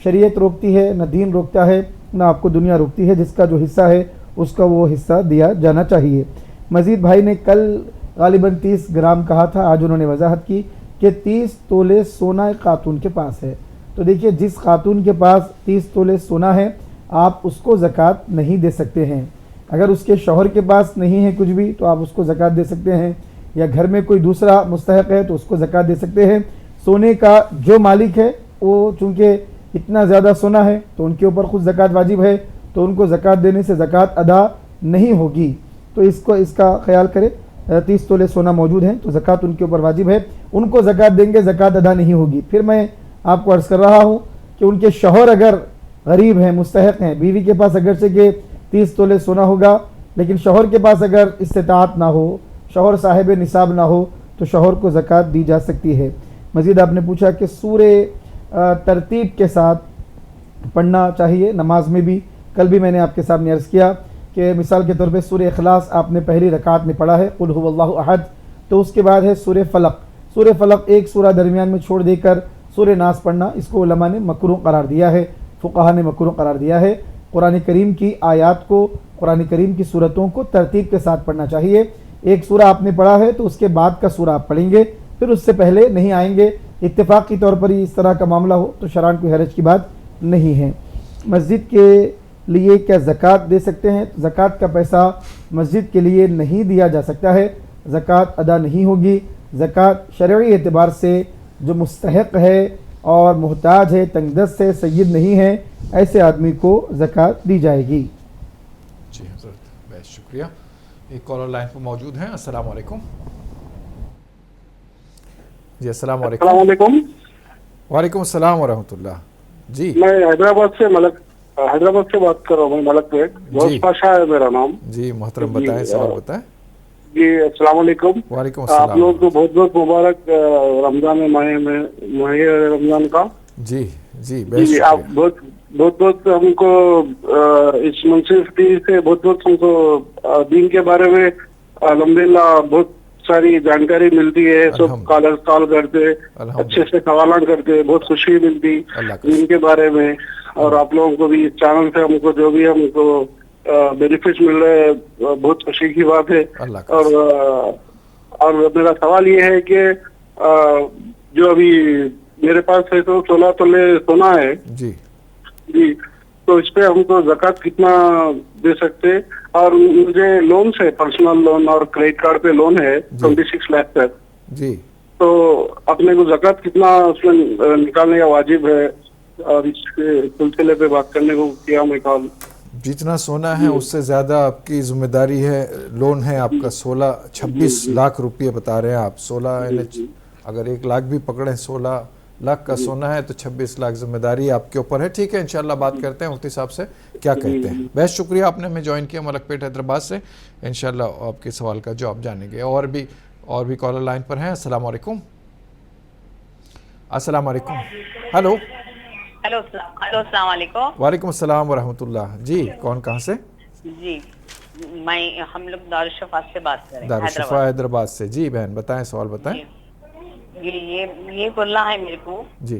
شریعت روکتی ہے، نہ دین روکتا ہے، نہ آپ کو دنیا روکتی ہے. جس کا جو حصہ ہے اس کا وہ حصہ دیا جانا چاہیے. مزید بھائی نے کل غالباً 30 گرام کہا تھا، آج انہوں نے وضاحت کی کہ 30 تولے سونا ایک خاتون کے پاس ہے. تو دیکھیے جس خاتون کے پاس 30 تولے سونا ہے آپ اس کو زکوٰۃ نہیں دے سکتے ہیں. اگر اس کے شوہر کے پاس نہیں ہے کچھ بھی تو آپ اس کو زکوٰۃ دے سکتے ہیں، یا گھر میں کوئی دوسرا مستحق ہے تو اس کو زکوٰۃ دے سکتے ہیں. سونے کا جو مالک ہے وہ چونکہ اتنا زیادہ سونا ہے تو ان کے اوپر خود زکوٰۃ واجب ہے، تو ان کو زکوٰۃ دینے سے زکوٰۃ ادا نہیں ہوگی. تو اس کا خیال کرے. 30 تولے سونا موجود ہیں تو زکوٰۃ ان کے اوپر واجب ہے، ان کو زکوٰۃ دیں گے، زکوٰۃ ادا نہیں ہوگی. پھر میں آپ کو عرض کر رہا ہوں کہ ان کے شوہر اگر غریب ہیں، مستحق ہیں، بیوی کے پاس اگرچہ کہ 30 تولے سونا ہوگا لیکن شوہر کے پاس اگر استطاعت نہ ہو، شوہر صاحب نصاب نہ ہو، تو شوہر کو زکوٰۃ دی جا سکتی ہے. مزید آپ نے پوچھا کہ سورہ ترتیب کے ساتھ پڑھنا چاہیے نماز میں بھی. کل بھی میں نے آپ کے سامنے عرض کیا کہ مثال کے طور پہ سورہ اخلاص آپ نے پہلی رکعت میں پڑھا ہے، قل هو اللہ احد، تو اس کے بعد ہے سورہ فلق. سورہ فلق ایک سورہ درمیان میں چھوڑ دے کر سورہ ناس پڑھنا، اس کو علماء نے مکروہ قرار دیا ہے، فقہا نے مکروہ قرار دیا ہے. قرآن کریم کی آیات کو، قرآن کریم کی سورتوں کو ترتیب کے ساتھ پڑھنا چاہیے. ایک سورہ آپ نے پڑھا ہے تو اس کے بعد کا سورہ آپ پڑھیں گے، پھر اس سے پہلے نہیں آئیں گے. اتفاق کی طور پر ہی اس طرح کا معاملہ ہو تو شرعاً کوئی حرج کی بات نہیں ہے. مسجد کے لیے کیا زکوٰۃ دے سکتے ہیں؟ زکوٰۃ کا پیسہ مسجد کے لیے نہیں دیا جا سکتا ہے، زکوٰۃ ادا نہیں ہوگی. زکوٰۃ شرعی اعتبار سے جو مستحق ہے اور محتاج ہے، تنگ دست ہے، سید نہیں ہے، ایسے آدمی کو زکوٰۃ دی جائے گی. جی حضرت بہت شکریہ. ایک کالر لائن پر موجود ہیں. السلام علیکم. جی السلام علیکم. السلام علیکم. وعلیکم السلام ورحمۃ اللہ. جی میں حیدرآباد سے بات کر رہا ہوں. ملک پیٹ غوث پاشا ہے میرا نام. جی محترم بتائیں، سوال بتائیں. جی السلام علیکم. وعلیکم السلام. آپ لوگ کو بہت بہت مبارک رمضان ماہ رمضان کا. جی جی جی آپ بہت ہم کو اس منصفی سے بہت ہم کو دین کے بارے میں الحمدللہ بہت ساری جانکاری ملتی ہے. سب کال کرتے، اچھے سے سوالات کرتے، بہت خوشی ملتی دین کے بارے میں. اور آپ لوگوں کو بھی اس چینل سے ہم کو جو بھی ہم کو بینیفٹ مل رہے ہیں بہت خوشی کی بات ہے. اور میرا سوال یہ ہے کہ جو ابھی میرے پاس ہے تو 16 تولے سونا ہے. جی جی تو اس پہ ہم کو زکوٰۃ کتنا دے سکتے؟ اور مجھے لون سے پرسنل لون اور کریڈٹ کارڈ پہ لون ہے 26 لاکھ تک. جی تو اپنے کو زکوٰۃ کتنا اس میں نکالنے کا واجب ہے؟ اور اس کے سلسلے پہ بات کرنے کو کیا میں کال. جتنا سونا ہے اس سے زیادہ آپ کی ذمہ داری ہے. لون ہے آپ کا 26 لاکھ روپیہ بتا رہے ہیں آپ. 16 اگر 1 لاکھ بھی پکڑیں، 16 لاکھ کا سونا ہے تو 26 لاکھ ذمہ داری آپ کے اوپر ہے. ٹھیک ہے انشاءاللہ بات کرتے ہیں مفتی صاحب سے کیا کہتے ہیں. بہت شکریہ آپ نے ہمیں جوائن کیا ملک پیٹ حیدرآباد سے. انشاءاللہ آپ کے سوال کا جواب جانیں گے. اور بھی کالر لائن پر ہیں. السلام علیکم. السلام علیکم. ہلو السلام علیکم. وعلیکم السلام ورحمۃ اللہ. جی کون کہاں سے؟ جی ہم لوگ دارالشفا سے بات کر رہے ہیں. دارالشفا حیدرآباد سے. جی بہن بتائیں، سوال بتائیں. یہ بولنا ہے میرے کو. جی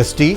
ST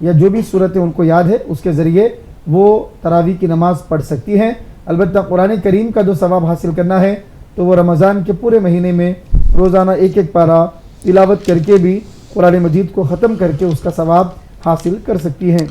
یا جو بھی صورتیں ان کو یاد ہے اس کے ذریعے وہ تراویح کی نماز پڑھ سکتی ہیں۔ البتہ قرآن کریم کا جو ثواب حاصل کرنا ہے تو وہ رمضان کے پورے مہینے میں روزانہ ایک ایک پارہ تلاوت کر کے بھی قرآن مجید کو ختم کر کے اس کا ثواب حاصل کر سکتی ہیں۔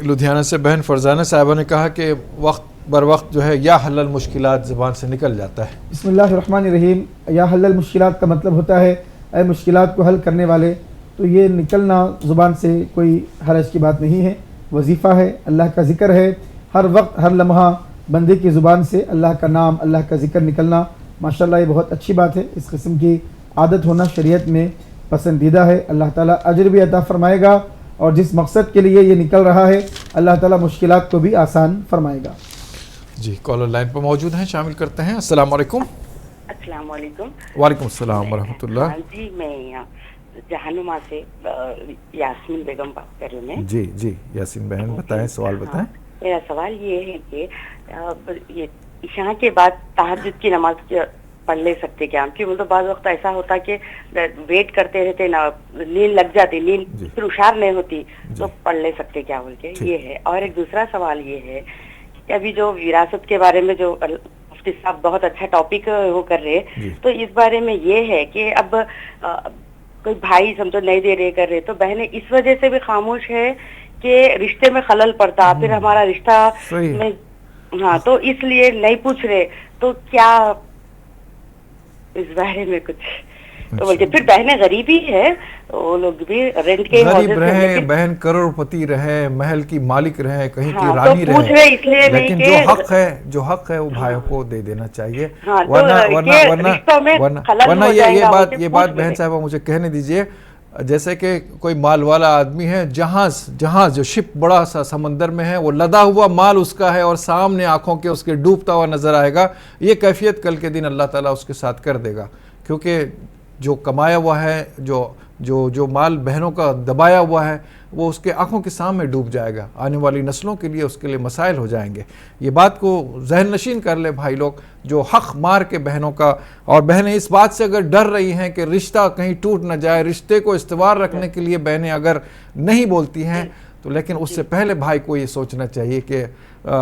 لدھیانہ سے بہن فرزانہ صاحبہ نے کہا کہ وقت بر وقت جو ہے یا حل المشکلات زبان سے نکل جاتا ہے۔ بسم اللہ الرحمن الرحیم۔ یا حل المشکلات کا مطلب ہوتا ہے اے مشکلات کو حل کرنے والے، تو یہ نکلنا زبان سے کوئی حرج کی بات نہیں ہے، وظیفہ ہے، اللہ کا ذکر ہے، ہر وقت ہر لمحہ بندے کی زبان سے اللہ کا نام، اللہ کا ذکر نکلنا ماشاءاللہ یہ بہت اچھی بات ہے۔ اس قسم کی عادت ہونا شریعت میں پسندیدہ ہے۔ اللہ تعالیٰ اجر بھی عطا فرمائے گا، اور جس مقصد کے لیے یہ نکل رہا ہے اللہ تعالیٰ مشکلات کو بھی آسان فرمائے گا۔ جی کالر لائن پر موجود ہیں، شامل کرتے ہیں۔ السلام علیکم۔ السلام علیکم۔ وعلیکم السلام ورحمۃ اللہ۔ جی میں جہانما سے یاسمین بیگم بات کر رہی ہوں۔ جی جی یاسین بہن بتائیں، سوال بتائیں۔ میرا سوال یہ ہے کہ یہ عشاء کے بعد تہجد کی نماز پڑھ لے سکتے کیا؟ کیونکہ تو بعض وقت ایسا ہوتا کہ ویٹ کرتے رہتے نا، نیند لگ جاتی، نیند پھر ہوشیار نہیں ہوتی، تو پڑھ لے سکتے کیا بول کے یہ ہے۔ اور ایک دوسرا سوال یہ ہے کہ ابھی جو وراثت کے بارے میں جو مفتی صاحب بہت اچھا ٹاپک وہ کر رہے، تو اس بارے میں یہ ہے کہ اب کوئی بھائی سمجھو نہیں دے رہے کر رہے، تو بہنیں اس وجہ سے بھی خاموش ہے کہ رشتے میں خلل پڑتا، پھر ہمارا رشتہ میں ہاں تو اس لیے نہیں پوچھ رہے، تو کیا اس بارے میں کچھ تو بلکہ پھر بہنیں غریبی ہے، وہ لوگ بھی رینٹ کے غریب رہے، بہن کروڑ پتی رہے، محل کی مالک رہے، کہیں کی رانی رہے، لیکن جو حق ہے وہ بھائیوں کو دے دینا چاہیے۔ ورنہ یہ بات بہن صاحبہ مجھے کہنے دیجئے، جیسے کہ کوئی مال والا آدمی ہے، جہاز جو شپ بڑا سا سمندر میں ہے، وہ لدا ہوا مال اس کا ہے اور سامنے آنکھوں کے اس کے ڈوبتا ہوا نظر آئے گا، یہ کیفیت کل کے دن اللہ تعالیٰ اس کے ساتھ کر دے گا، کیونکہ جو کمایا ہوا ہے، جو مال بہنوں کا دبایا ہوا ہے، وہ اس کے آنکھوں کے سامنے ڈوب جائے گا، آنے والی نسلوں کے لیے اس کے لیے مسائل ہو جائیں گے۔ یہ بات کو ذہن نشین کر لے بھائی لوگ، جو حق مار کے بہنوں کا، اور بہنیں اس بات سے اگر ڈر رہی ہیں کہ رشتہ کہیں ٹوٹ نہ جائے، رشتے کو استوار رکھنے کے لیے بہنیں اگر نہیں بولتی ہیں، تو لیکن اس سے پہلے بھائی کو یہ سوچنا چاہیے کہ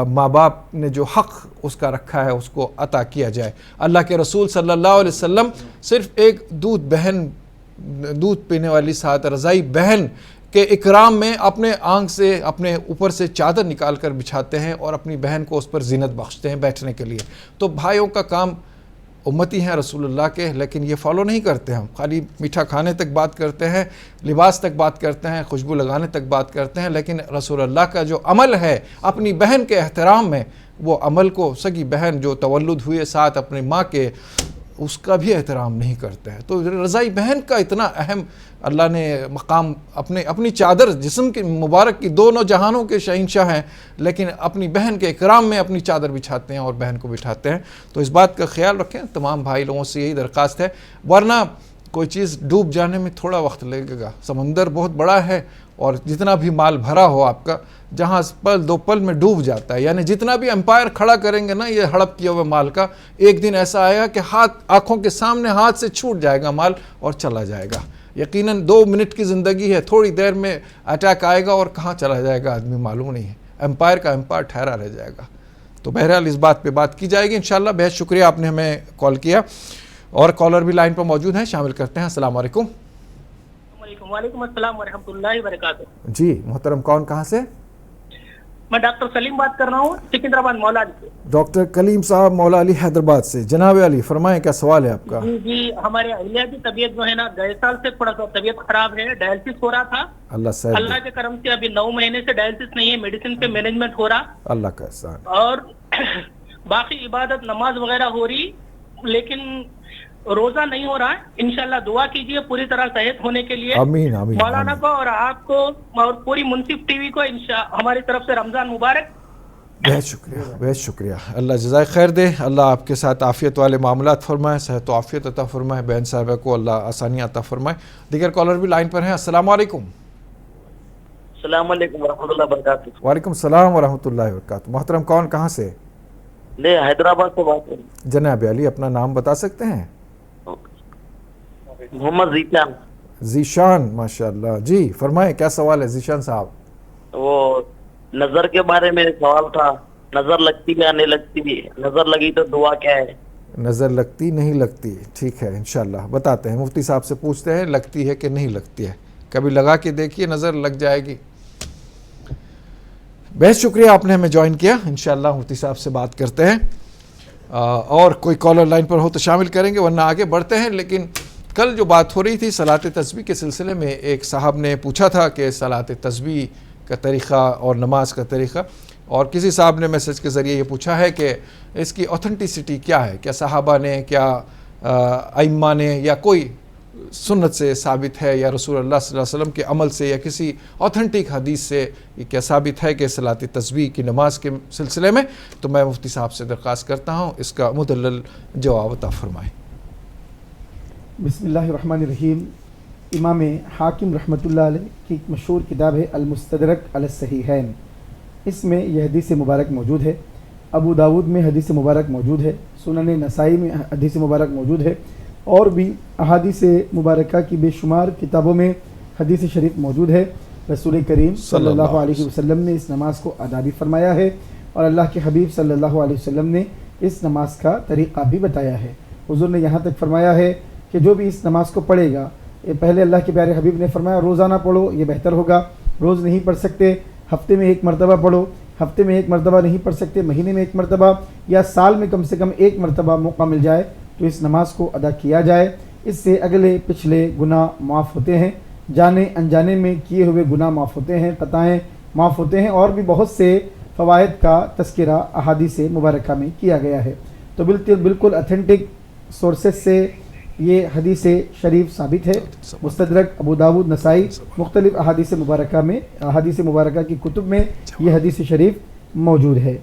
ماں باپ نے جو حق اس کا رکھا ہے اس کو عطا کیا جائے۔ اللہ کے رسول صلی اللہ علیہ وسلم صرف ایک دودھ پینے والی ساتھ رضائی بہن کے اکرام میں اپنے آنکھ سے، اپنے اوپر سے چادر نکال کر بچھاتے ہیں اور اپنی بہن کو اس پر زینت بخشتے ہیں بیٹھنے کے لیے۔ تو بھائیوں کا کام امتی ہیں رسول اللہ کے، لیکن یہ فالو نہیں کرتے، ہم خالی میٹھا کھانے تک بات کرتے ہیں، لباس تک بات کرتے ہیں، خوشبو لگانے تک بات کرتے ہیں، لیکن رسول اللہ کا جو عمل ہے اپنی بہن کے احترام میں، وہ عمل کو سگی بہن جو تولد ہوئے ساتھ اپنے ماں کے، اس کا بھی احترام نہیں کرتے ہیں۔ تو رضائی بہن کا اتنا اہم اللہ نے مقام، اپنی چادر جسم کی مبارک کی، دونوں جہانوں کے شہنشاہ ہیں، لیکن اپنی بہن کے اکرام میں اپنی چادر بچھاتے ہیں اور بہن کو بٹھاتے ہیں۔ تو اس بات کا خیال رکھیں، تمام بھائی لوگوں سے یہی درخواست ہے، ورنہ کوئی چیز ڈوب جانے میں تھوڑا وقت لگے گا، سمندر بہت بڑا ہے، اور جتنا بھی مال بھرا ہو آپ کا، جہاز پل دو پل میں ڈوب جاتا ہے، یعنی جتنا بھی امپائر کھڑا کریں گے نا یہ ہڑپ کیا ہوا مال کا، ایک دن ایسا آئے گا کہ آنکھوں کے سامنے ہاتھ سے چھوٹ جائے گا مال اور چلا جائے گا۔ یقیناً 2 منٹ کی زندگی ہے، تھوڑی دیر میں اٹیک آئے گا اور کہاں چلا جائے گا آدمی معلوم نہیں ہے، امپائر کا امپائر ٹھہرا رہ جائے گا۔ تو بہرحال اس بات پہ بات کی جائے گی انشاءاللہ۔ بہت شکریہ آپ نے ہمیں کال کیا، اور کالر بھی لائن پر موجود ہیں، شامل کرتے ہیں۔ السلام علیکم۔ وعلیکم السلام ورحمۃ اللہ وبرکاتہ۔ جی محترم، کون کہاں سے؟ میں ڈاکٹر سلیم بات کر رہا ہوں سکندرآباد مولا علی سے۔ ڈاکٹر کلیم صاحب مولا علی حیدرآباد سے، جناب علی فرمائیں کیا سوال ہے آپ کا؟ جی ہمارے اہلیہ کی طبیعت جو ہے نا گئے سال سے تھوڑا سا طبیعت خراب ہے، ڈائلسس ہو رہا تھا، اللہ کے کرم سے ابھی 9 مہینے سے ڈائلسس نہیں ہے، میڈیسن پہ مینجمنٹ ہو رہا، اللہ کا احسان، اور باقی عبادت نماز وغیرہ ہو رہی، لیکن روزہ نہیں ہو رہا ہے۔ انشاءاللہ دعا کیجئے پوری طرح صحت ہونے کے لیے، آمین آمین، مولانا کو اور آپ کو اور پوری منصف ٹی وی کو ہماری طرف سے رمضان مبارک۔ بہت شکریہ، بہت شکریہ، اللہ جزائے خیر دے، اللہ آپ کے ساتھ عافیت والے معاملات فرمائے، صحت و عافیت عطا فرمائے، بہن صاحبہ کو اللہ آسانی عطا فرمائے۔ دیگر کالر بھی لائن پر ہیں۔ السلام علیکم۔ السلام علیکم ورحمۃ اللہ وبرکاتہ۔ وعلیکم السلام ورحمۃ اللہ وبرکاتہ۔ محترم کون کہاں سے؟ میں حیدرآباد سے بات کر رہا ہوں۔ جناب علی اپنا نام بتا سکتے ہیں؟ محمد ذیشان۔ ذیشان ماشاءاللہ جی فرمائیں کیا سوال ہے ذیشان صاحب؟ وہ نظر کے بارے میں سوال تھا، نظر لگتی یا نہیں لگتی، نظر لگی تو دعا کیا ہے؟ نظر لگتی نہیں لگتی، ٹھیک ہے انشاءاللہ بتاتے ہیں، مفتی صاحب سے پوچھتے ہیں لگتی ہے کہ نہیں لگتی ہے، کبھی لگا کے دیکھیے نظر لگ جائے گی۔ بہت شکریہ آپ نے ہمیں جوائن کیا، انشاءاللہ مفتی صاحب سے بات کرتے ہیں، اور کوئی کالر لائن پر ہو تو شامل کریں گے ورنہ آگے بڑھتے ہیں۔ لیکن کل جو بات ہو رہی تھی صلاۃ تسبیح کے سلسلے میں، ایک صاحب نے پوچھا تھا کہ صلاۃ تسبیح کا طریقہ اور نماز کا طریقہ، اور کسی صاحب نے میسج کے ذریعے یہ پوچھا ہے کہ اس کی اوتھنٹسٹی کیا ہے، کیا صحابہ نے، کیا ائمہ نے، یا کوئی سنت سے ثابت ہے، یا رسول اللہ صلی اللہ علیہ وسلم کے عمل سے، یا کسی اوتھنٹک حدیث سے یہ کیا ثابت ہے کہ صلاۃ تسبیح کی نماز کے سلسلے میں؟ تو میں مفتی صاحب سے درخواست کرتا ہوں اس کا مدلل جواب عطا فرمائیں۔ بسم اللہ الرحمن الرحیم۔ امام حاکم رحمۃ اللہ علیہ کی ایک مشہور کتاب ہے المستدرک علی الصحیحین، اس میں یہ حدیث مبارک موجود ہے، ابو داود میں حدیث مبارک موجود ہے، سنن نسائی میں حدیث مبارک موجود ہے، اور بھی احادیث مبارکہ کی بے شمار کتابوں میں حدیث شریف موجود ہے۔ رسول کریم صلی اللہ علیہ وسلم نے اس نماز کو ادا بھی فرمایا ہے، اور اللہ کے حبیب صلی اللہ علیہ وسلم نے اس نماز کا طریقہ بھی بتایا ہے۔ حضور نے یہاں تک فرمایا ہے کہ جو بھی اس نماز کو پڑھے گا، پہلے اللہ کے پیارے حبیب نے فرمایا روزانہ پڑھو، یہ بہتر ہوگا، روز نہیں پڑھ سکتے ہفتے میں ایک مرتبہ پڑھو، ہفتے میں ایک مرتبہ نہیں پڑھ سکتے مہینے میں ایک مرتبہ، یا سال میں کم سے کم ایک مرتبہ موقع مل جائے تو اس نماز کو ادا کیا جائے۔ اس سے اگلے پچھلے گناہ معاف ہوتے ہیں، جانے انجانے میں کیے ہوئے گناہ معاف ہوتے ہیں، خطائیں معاف ہوتے ہیں، اور بھی بہت سے فوائد کا تذکرہ احادیث مبارکہ میں کیا گیا ہے۔ تو بالکل اتھینٹک سورسز سے یہ حدیث شریف ثابت ہے۔ مستدرک، ابو داود، نسائی، مختلف احادیث مبارکہ کی کتب میں یہ حدیث شریف موجود ہے۔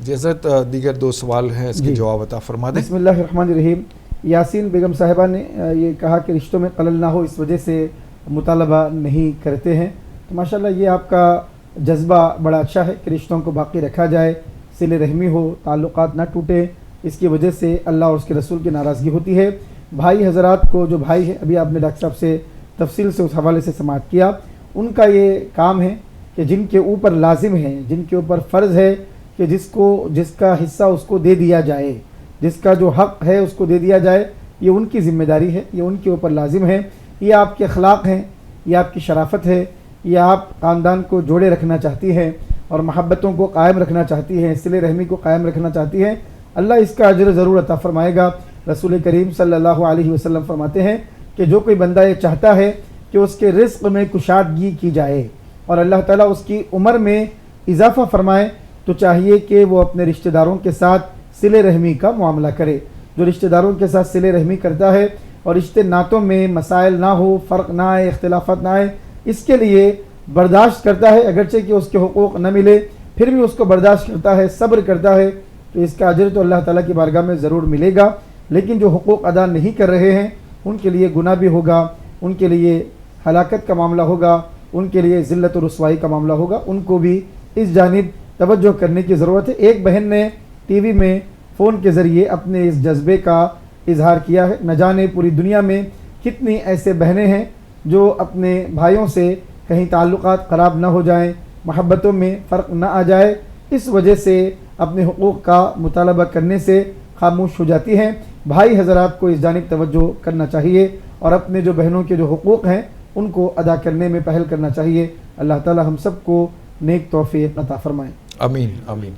حضرت دیگر دو سوال ہیں، اس کے جواب عطا فرما دیں۔ بسم اللہ الرحمن الرحیم۔ یاسین بیگم صاحبہ نے یہ کہا کہ رشتوں میں خلل نہ ہو اس وجہ سے مطالبہ نہیں کرتے ہیں، تو ماشاءاللہ یہ آپ کا جذبہ بڑا اچھا ہے کہ رشتوں کو باقی رکھا جائے، صلہ رحمی ہو، تعلقات نہ ٹوٹے، اس کی وجہ سے اللہ اور اس کے رسول کی ناراضگی ہوتی ہے۔ بھائی حضرات کو، جو بھائی ہیں، ابھی آپ نے ڈاکٹر صاحب سے تفصیل سے اس حوالے سے سماعت کیا، ان کا یہ کام ہے کہ جن کے اوپر لازم ہے، جن کے اوپر فرض ہے کہ جس کا حصہ اس کو دے دیا جائے، جس کا جو حق ہے اس کو دے دیا جائے، یہ ان کی ذمہ داری ہے، یہ ان کے اوپر لازم ہے۔ یہ آپ کے اخلاق ہیں، یہ آپ کی شرافت ہے، یہ آپ خاندان کو جوڑے رکھنا چاہتی ہیں اور محبتوں کو قائم رکھنا چاہتی ہیں، صلہ رحمی کو قائم رکھنا چاہتی ہیں، اللہ اس کا اجر ضرور عطا فرمائے گا۔ رسول کریم صلی اللہ علیہ وسلم فرماتے ہیں کہ جو کوئی بندہ یہ چاہتا ہے کہ اس کے رزق میں کشادگی کی جائے اور اللہ تعالیٰ اس کی عمر میں اضافہ فرمائے، تو چاہیے کہ وہ اپنے رشتہ داروں کے ساتھ صلہ رحمی کا معاملہ کرے۔ جو رشتہ داروں کے ساتھ صلہ رحمی کرتا ہے اور رشتے ناتوں میں مسائل نہ ہو، فرق نہ آئے، اختلافات نہ آئے، اس کے لیے برداشت کرتا ہے، اگرچہ کہ اس کے حقوق نہ ملے پھر بھی اس کو برداشت کرتا ہے، صبر کرتا ہے، تو اس کا اجر تو اللہ تعالیٰ کی بارگاہ میں ضرور ملے گا۔ لیکن جو حقوق ادا نہیں کر رہے ہیں ان کے لیے گناہ بھی ہوگا، ان کے لیے ہلاکت کا معاملہ ہوگا، ان کے لیے ذلت و رسوائی کا معاملہ ہوگا، ان کو بھی اس جانب توجہ کرنے کی ضرورت ہے۔ ایک بہن نے ٹی وی میں فون کے ذریعے اپنے اس جذبے کا اظہار کیا ہے۔ نہ جانے پوری دنیا میں کتنی ایسے بہنیں ہیں جو اپنے بھائیوں سے کہیں تعلقات خراب نہ ہو جائیں، محبتوں میں فرق نہ آ جائے، اس وجہ سے اپنے حقوق کا مطالبہ کرنے سے خاموش ہو جاتی ہیں۔ بھائی حضرات کو اس جانب توجہ کرنا چاہیے اور اپنے جو بہنوں کے جو حقوق ہیں ان کو ادا کرنے میں پہل کرنا چاہیے۔ اللہ تعالی ہم سب کو نیک توفیق عطا فرمائے، آمین آمین۔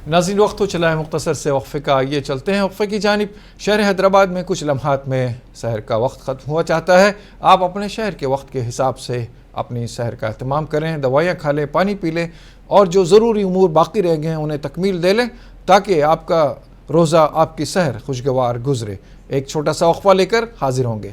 ناظرین، وقت ہو چلا ہے مختصر سے وقفے کا، یہ چلتے ہیں وقفے کی جانب۔ شہر حیدرآباد میں کچھ لمحات میں سحر کا وقت ختم ہوا چاہتا ہے۔ آپ اپنے شہر کے وقت کے حساب سے اپنی سحر کا اہتمام کریں، دوائیاں کھا لیں، پانی پی لیں، اور جو ضروری امور باقی رہ گئے ہیں انہیں تکمیل دے لیں تاکہ آپ کا روزہ، آپ کی سحر خوشگوار گزرے۔ ایک چھوٹا سا وقفہ لے کر حاضر ہوں گے۔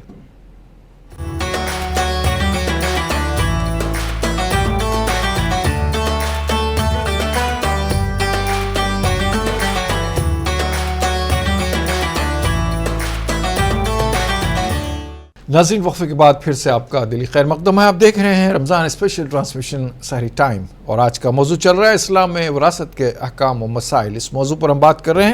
ناظرین، وقفے کے بعد پھر سے آپ کا دلی خیر مقدم ہے۔ آپ دیکھ رہے ہیں رمضان اسپیشل ٹرانسمیشن سحری ٹائم، اور آج کا موضوع چل رہا ہے اسلام میں وراثت کے احکام و مسائل۔ اس موضوع پر ہم بات کر رہے ہیں۔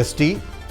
ST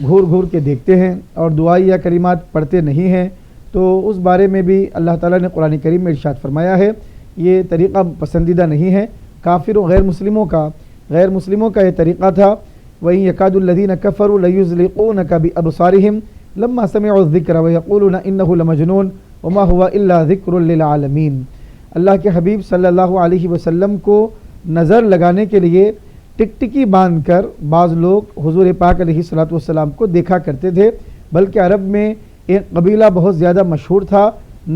گھور گھور کے دیکھتے ہیں اور دعائیں یا کلمات پڑھتے نہیں ہیں، تو اس بارے میں بھی اللہ تعالیٰ نے قرآن کریم میں ارشاد فرمایا ہے یہ طریقہ پسندیدہ نہیں ہے۔ کافروں غیر مسلموں کا یہ طریقہ تھا۔ وَإِن يَكَادُ الَّذِينَ كَفَرُوا لَيُزْلِقُونَكَ بِأَبْصَارِهِمْ لَمَّا سَمِعُوا الذِّكْرَ وَيَقُولُونَ إِنَّهُ لَمَجْنُونٌ وَمَا هُوَ إِلَّا ذِكْرٌ لِّلْعَالَمِينَ۔ اللہ کے حبیب صلی اللہ علیہ وسلم کو نظر لگانے کے لیے ٹکٹکی باندھ کر بعض لوگ حضور پاک علیہ الصلوۃ والسلام کو دیکھا کرتے تھے، بلکہ عرب میں ایک قبیلہ بہت زیادہ مشہور تھا،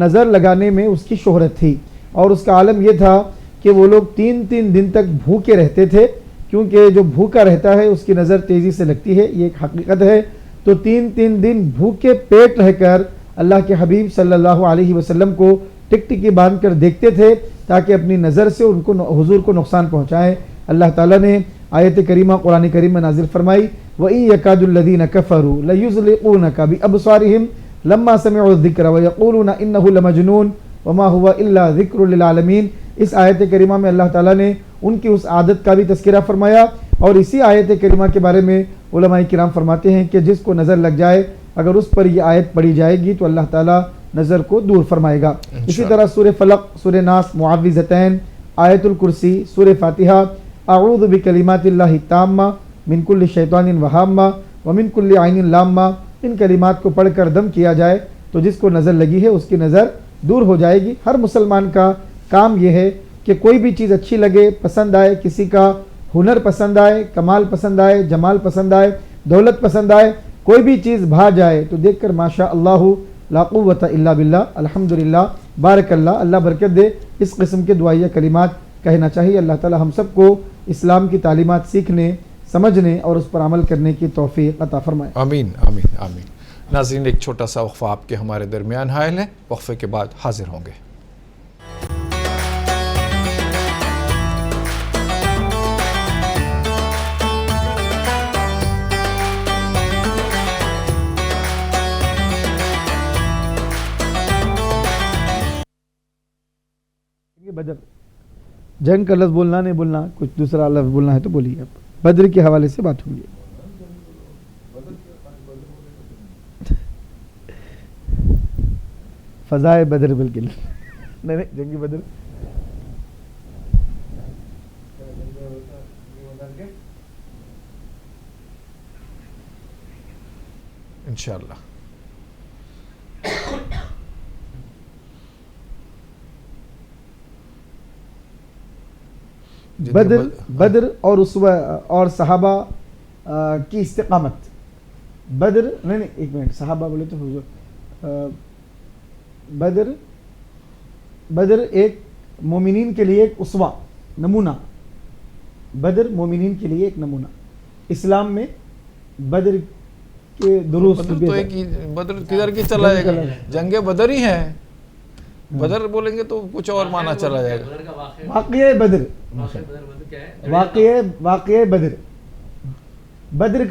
نظر لگانے میں اس کی شہرت تھی، اور اس کا عالم یہ تھا کہ وہ لوگ 3 دن تک بھوکے رہتے تھے، کیونکہ جو بھوکا رہتا ہے اس کی نظر تیزی سے لگتی ہے، یہ ایک حقیقت ہے۔ تو 3 دن بھوکے پیٹ رہ کر اللہ کے حبیب صلی اللہ علیہ وسلم کو ٹکٹکی باندھ کر دیکھتے تھے تاکہ اپنی نظر سے ان کو حضور کو نقصان پہنچائے۔ اللہ تعالیٰ نے آیت کریمہ قرآن کریم میں نازل فرمائی وَإِن يَكَادُ الَّذِينَ كَفَرُوا لَيُزْلِقُونَكَ بِأَبْصَارِهِمْ لَمَّا سَمِعُوا الذِّكْرَ وَيَقُولُونَ إِنَّهُ لَمَجْنُونٌ وَمَا هُوَ إِلَّا ذِكْرٌ لِّلْعَالَمِينَ۔ اس آیت کریمہ میں اللہ تعالیٰ نے ان کی اس عادت کا بھی تذکرہ فرمایا، اور اسی آیت کریمہ کے بارے میں علماء کرام فرماتے ہیں کہ جس کو نظر لگ جائے اگر اس پر یہ آیت پڑھی جائے گی تو اللہ تعالیٰ نظر کو دور فرمائے گا۔ اسی طرح سورہ فلق، سورہ ناس، معوذتین، آیت الکرسی، سورہ فاتحہ، اعوذ بکلمات اللہ التامہ من کل شیطان وہامہ ومن کل عین لامہ، ان کلمات کو پڑھ کر دم کیا جائے تو جس کو نظر لگی ہے اس کی نظر دور ہو جائے گی۔ ہر مسلمان کا کام یہ ہے کہ کوئی بھی چیز اچھی لگے، پسند آئے، کسی کا ہنر پسند آئے، کمال پسند آئے، جمال پسند آئے، دولت پسند آئے، کوئی بھی چیز بھا جائے تو دیکھ کر ماشاء اللہ لا قوت الا باللہ، الحمدللہ، بارک اللہ، اللہ برکت دے، اس قسم کے دعائیہ کلمات کہنا چاہیے۔ اللہ تعالی ہم سب کو اسلام کی تعلیمات سیکھنے، سمجھنے اور اس پر عمل کرنے کی توفیق عطا فرمائے۔ آمین آمین آمین۔ ناظرین، ایک چھوٹا سا وقفہ آپ کے ہمارے درمیان حائل ہے، وقفے کے بعد حاضر ہوں گے۔ بدر، جنگ کا لفظ بولنا نہیں بولنا، کچھ دوسرا لفظ بولنا ہے تو بولیے۔ اب بدر کے حوالے سے بات ہوگی۔ فضائے بدر بالکل نہیں، جنگی بدر انشاءاللہ۔ بدر اور اور صحابہ کی استقامت۔ بدر نہیں ایک منٹ، صحابہ بولے تو حضور، بدر ایک مومنین کے لیے ایک اسوہ، نمونہ، بدر مومنین کے لیے ایک نمونہ۔ اسلام میں بدر کے دروس بدر کدھر کی چلا جائے گا، جنگ بدر ہی ہے، بدر بولیں گے تو کچھ اور معنی چلا جائے گا۔ واقعہ بدر، واقعہ بدر، بدر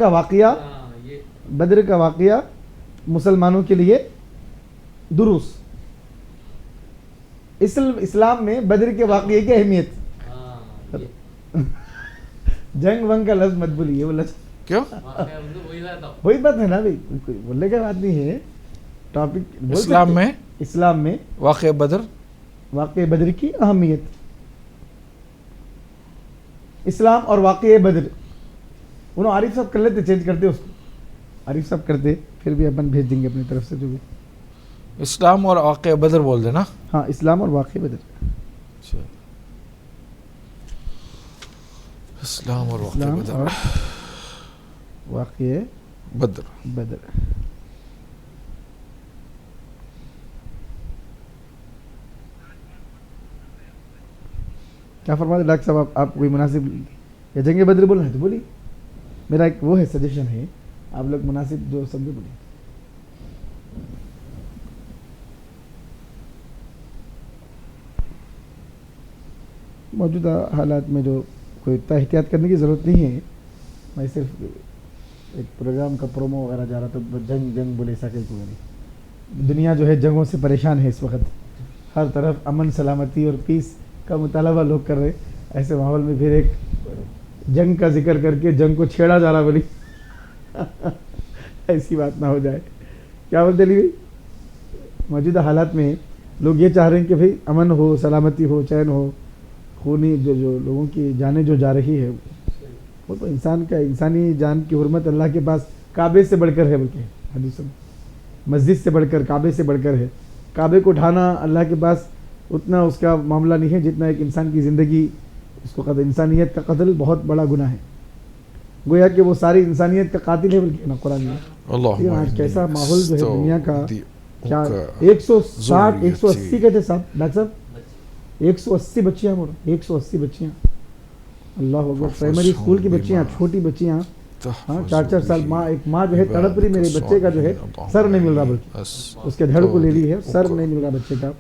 کا واقعہ مسلمانوں کے لیے دروس۔ اسلام میں بدر کے واقعے کی اہمیت، جنگ ونگ کا لفظ مت بولیے، وہ لفظ کیوں؟ وہی بات ہے نا بھائی، بولنے کا بات نہیں ہے، ٹاپک اسلام میں واقعہ بدر کی اہمیت۔ اسلام اور واقعہ بدر، انہوں عارف صاحب کر لیتے، چینج کرتے اس کو، عارف صاحب کرتے، پھر بھی اپن بھیج دیں گے اپنی طرف سے جو بھی۔ اسلام اور واقعہ بدر بول دینا۔ ہاں، اسلام اور واقعہ بدر، اسلام اور واقعہ بدر۔ کیا فرماتے ڈاکٹر صاحب، آپ کوئی مناسب یا جنگ بدر بولنا ہے تو بولیے، میرا ایک وہ ہے سجیشن ہے، آپ لوگ مناسب جو سمجھے بولیے۔ موجودہ حالات میں جو کوئی احتیاط کرنے کی ضرورت نہیں ہے، میں صرف ایک پروگرام کا پرومو وغیرہ جا رہا تھا، جنگ بولے ایسا کہ کوئی نہیں۔ دنیا جو ہے جنگوں سے پریشان ہے اس وقت، ہر طرف امن، سلامتی اور پیس کا مطالبہ لوگ کر رہے، ایسے ماحول میں پھر ایک جنگ کا ذکر کر کے جنگ کو چھیڑا جا رہا بولی ایسی بات نہ ہو جائے. کیا بولتے علی بھائی؟ موجودہ حالات میں لوگ یہ چاہ رہے ہیں کہ بھئی امن ہو، سلامتی ہو، چین ہو. خونی جو لوگوں کی جانیں جو جا رہی ہے وہ تو انسانی جان کی حرمت اللہ کے پاس کعبے سے بڑھ کر ہے. بلکہ حدیث میں مسجد سے بڑھ کر، کعبے سے بڑھ کر ہے. کعبے کو اٹھانا اللہ کے پاس اتنا اس کا معاملہ نہیں ہے جتنا ایک انسان کی زندگی، اس کو انسانیت کا قتل بہت بڑا گناہ ہے. گویا کہ وہ ساری انسانیت کا قاتل ہے. بلکہ نا قرآن میں آج کیسا ماحول جو ہے دنیا کا، کیا 160 180 کہتے صاحب ڈاکٹر صاحب 180 بچیاں، 180 بچیاں. اللہ اکبر. پرائمری اسکول کی بچیاں، چھوٹی بچیاں، 4 سال. ایک ماں جو ہے تڑپ رہی، میرے بچے کا جو ہے سر نہیں مل رہا، بلکہ اس کے دھڑ کو لے لی ہے، سر نہیں مل رہا بچے کا.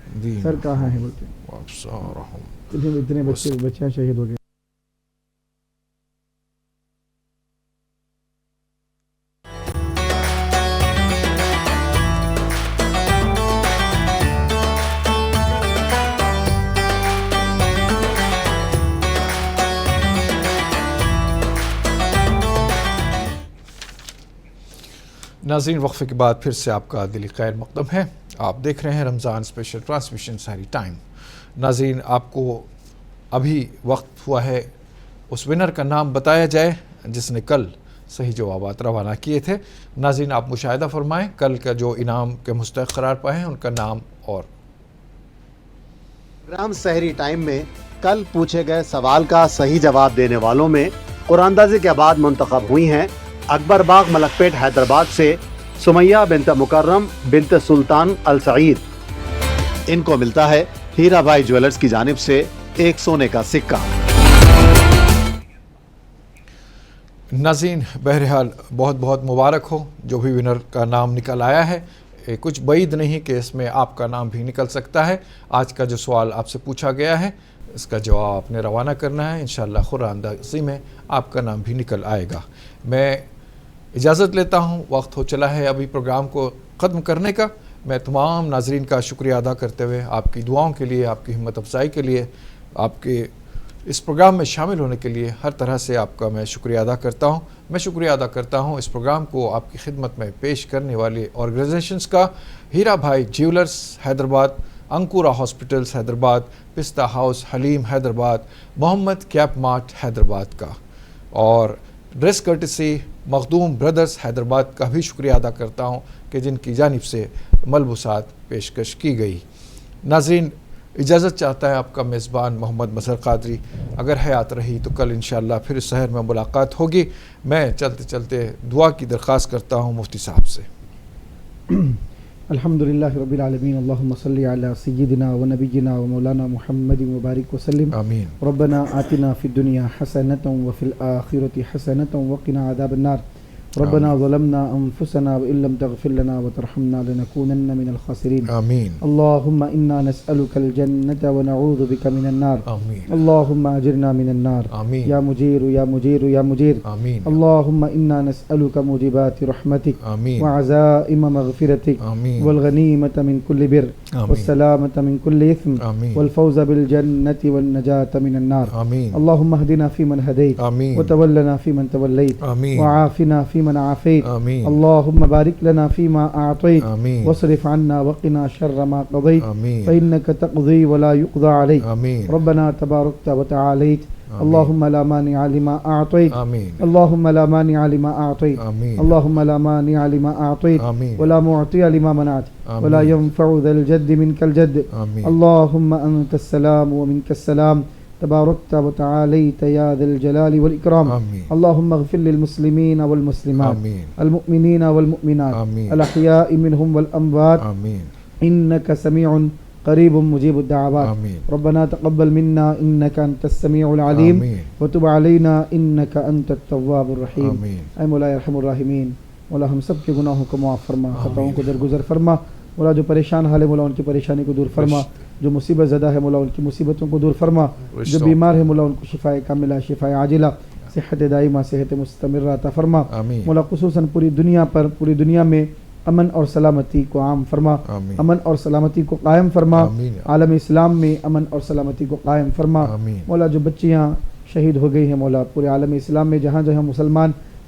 سر کہاں ہے بلکہ اتنے بچیاں شہید ہو گئے. ناظرین، وقفے کے بعد پھر سے آپ کا دلی خیر مقدم ہے. آپ دیکھ رہے ہیں رمضان اسپیشل ٹرانسمیشن سحری ٹائم. ناظرین، آپ کو ابھی وقت ہوا ہے اس ونر کا نام بتایا جائے جس نے کل صحیح جوابات روانہ کیے تھے. ناظرین، آپ مشاہدہ فرمائیں کل کا جو انعام کے مستحق قرار پائے ہیں ان کا نام. اور پروگرام سحری ٹائم میں کل پوچھے گئے سوال کا صحیح جواب دینے والوں میں قراندازی کے بعد منتخب ہوئی ہیں اکبر باغ ملک پیٹ حیدرآباد سے سمیہ بنت مکرم بنت سلطان السعید. ان کو ملتا ہے ہیرا بھائی جویلرز کی جانب سے ایک سونے کا سکہ. ناظرین، بہرحال بہت بہت مبارک ہو جو بھی ونر کا نام نکل آیا ہے. کچھ بعید نہیں کہ اس میں آپ کا نام بھی نکل سکتا ہے. آج کا جو سوال آپ سے پوچھا گیا ہے اس کا جواب آپ نے روانہ کرنا ہے. انشاءاللہ قراندازی میں آپ کا نام بھی نکل آئے گا. میں اجازت لیتا ہوں، وقت ہو چلا ہے ابھی پروگرام کو ختم کرنے کا. میں تمام ناظرین کا شکریہ ادا کرتے ہوئے آپ کی دعاؤں کے لیے، آپ کی ہمت افزائی کے لیے، آپ کے اس پروگرام میں شامل ہونے کے لیے ہر طرح سے آپ کا میں شکریہ ادا کرتا ہوں. میں شکریہ ادا کرتا ہوں اس پروگرام کو آپ کی خدمت میں پیش کرنے والے آرگنائزیشنز کا، ہیرا بھائی جیولرز حیدرآباد، انکورا ہاسپٹلز حیدرآباد، پستہ ہاؤس حلیم حیدرآباد، محمد کیپ مارٹ حیدرآباد کا، اور ڈریس کرٹسی مخدوم بردرز حیدرآباد کا بھی شکریہ ادا کرتا ہوں کہ جن کی جانب سے ملبوسات پیشکش کی گئی. ناظرین، اجازت چاہتا ہے آپ کا میزبان محمد مظہر قادری. اگر حیات رہی تو کل انشاءاللہ پھر اس شہر میں ملاقات ہوگی. میں چلتے چلتے دعا کی درخواست کرتا ہوں مفتی صاحب سے. الحمدللہ رب العالمین. اللہم صلی علی سیدنا و نبینا و مولانا محمد مبارک وسلم. آمین. ربنا آتنا فی الدنیا حسنۃ وفی الآخرۃ حسنۃ وقنا عذاب النار. ربنا ظلمنا انفسنا وان لم تغفر لنا وترحمنا لنكونن من الخاسرين. آمین. اللهم انا نسألك الجنة ونعوذ بك من النار. آمین. اللهم اجرنا من النار. آمین. يا مجير يا مجير يا مجير. آمین. اللهم انا نسألك موجبات رحمتك آمین. وعزائم مغفرتك آمین. والغنيمة من كل بر آمین. والسلامة من كل إثم آمین. والفوز بالجنة والنجاة من النار. آمین. اللهم اهدنا فيمن هديت آمین. وتولنا فيمن توليت آمین. وعافنا فيمن عافيت. آمین. اللهم بارك لنا فيما أعطيت آمین. واصرف عنا وقنا شر ما قضيت آمین. فإنك تقضي ولا يقضى عليك. آمین. ربنا تباركت وتعاليت. اللهم لا مانع لما أعطيت. آمین. اللهم لا مانع لما أعطيت. آمین. اللهم لا مانع لما أعطيت آمین. ولا معطي لما منعت آمین. ولا ينفع ذا الجد منك الجد. آمین. اللهم أنت السلام ومنك السلام تباركت وتعاليت يا ذا الجلال والإكرام. آمین. اللهم اغفر للمسلمين والمسلمات آمین. المؤمنين والمؤمنات آمین. الأحياء منهم والأموات آمین. إنك سميع قريب مجيب الدعوات. آمین. ربنا تقبل منا إنك أنت السميع العليم آمین. وتب علينا إنك أنت التواب الرحيم. آمین. اے مولا ارحم الراحمین، مولا ہم سب کے گناہوں کو معاف فرما، خطاؤں کو درگزر فرما. مولا جو پریشان حال ہے مولا ان کی پریشانی کو دور فرما، جو مصیبت زدہ ہے مولا ان کی مصیبتوں کو دور فرما، جو بیمار ہے مولا ان کو شفاء کاملہ، شفاء عاجلہ، صحت دائمہ، صحت مستمرہ عطا فرما. آمین. مولا خصوصاً پوری دنیا پر، پوری دنیا میں امن اور سلامتی کو عام فرما، آمین. امن اور سلامتی کو قائم فرما. آمین. عالم اسلام میں امن اور سلامتی کو قائم فرما. آمین. مولا جو بچیاں شہید ہو گئی ہیں مولا پورے عالم اسلام میں جہاں جہاں مسلمان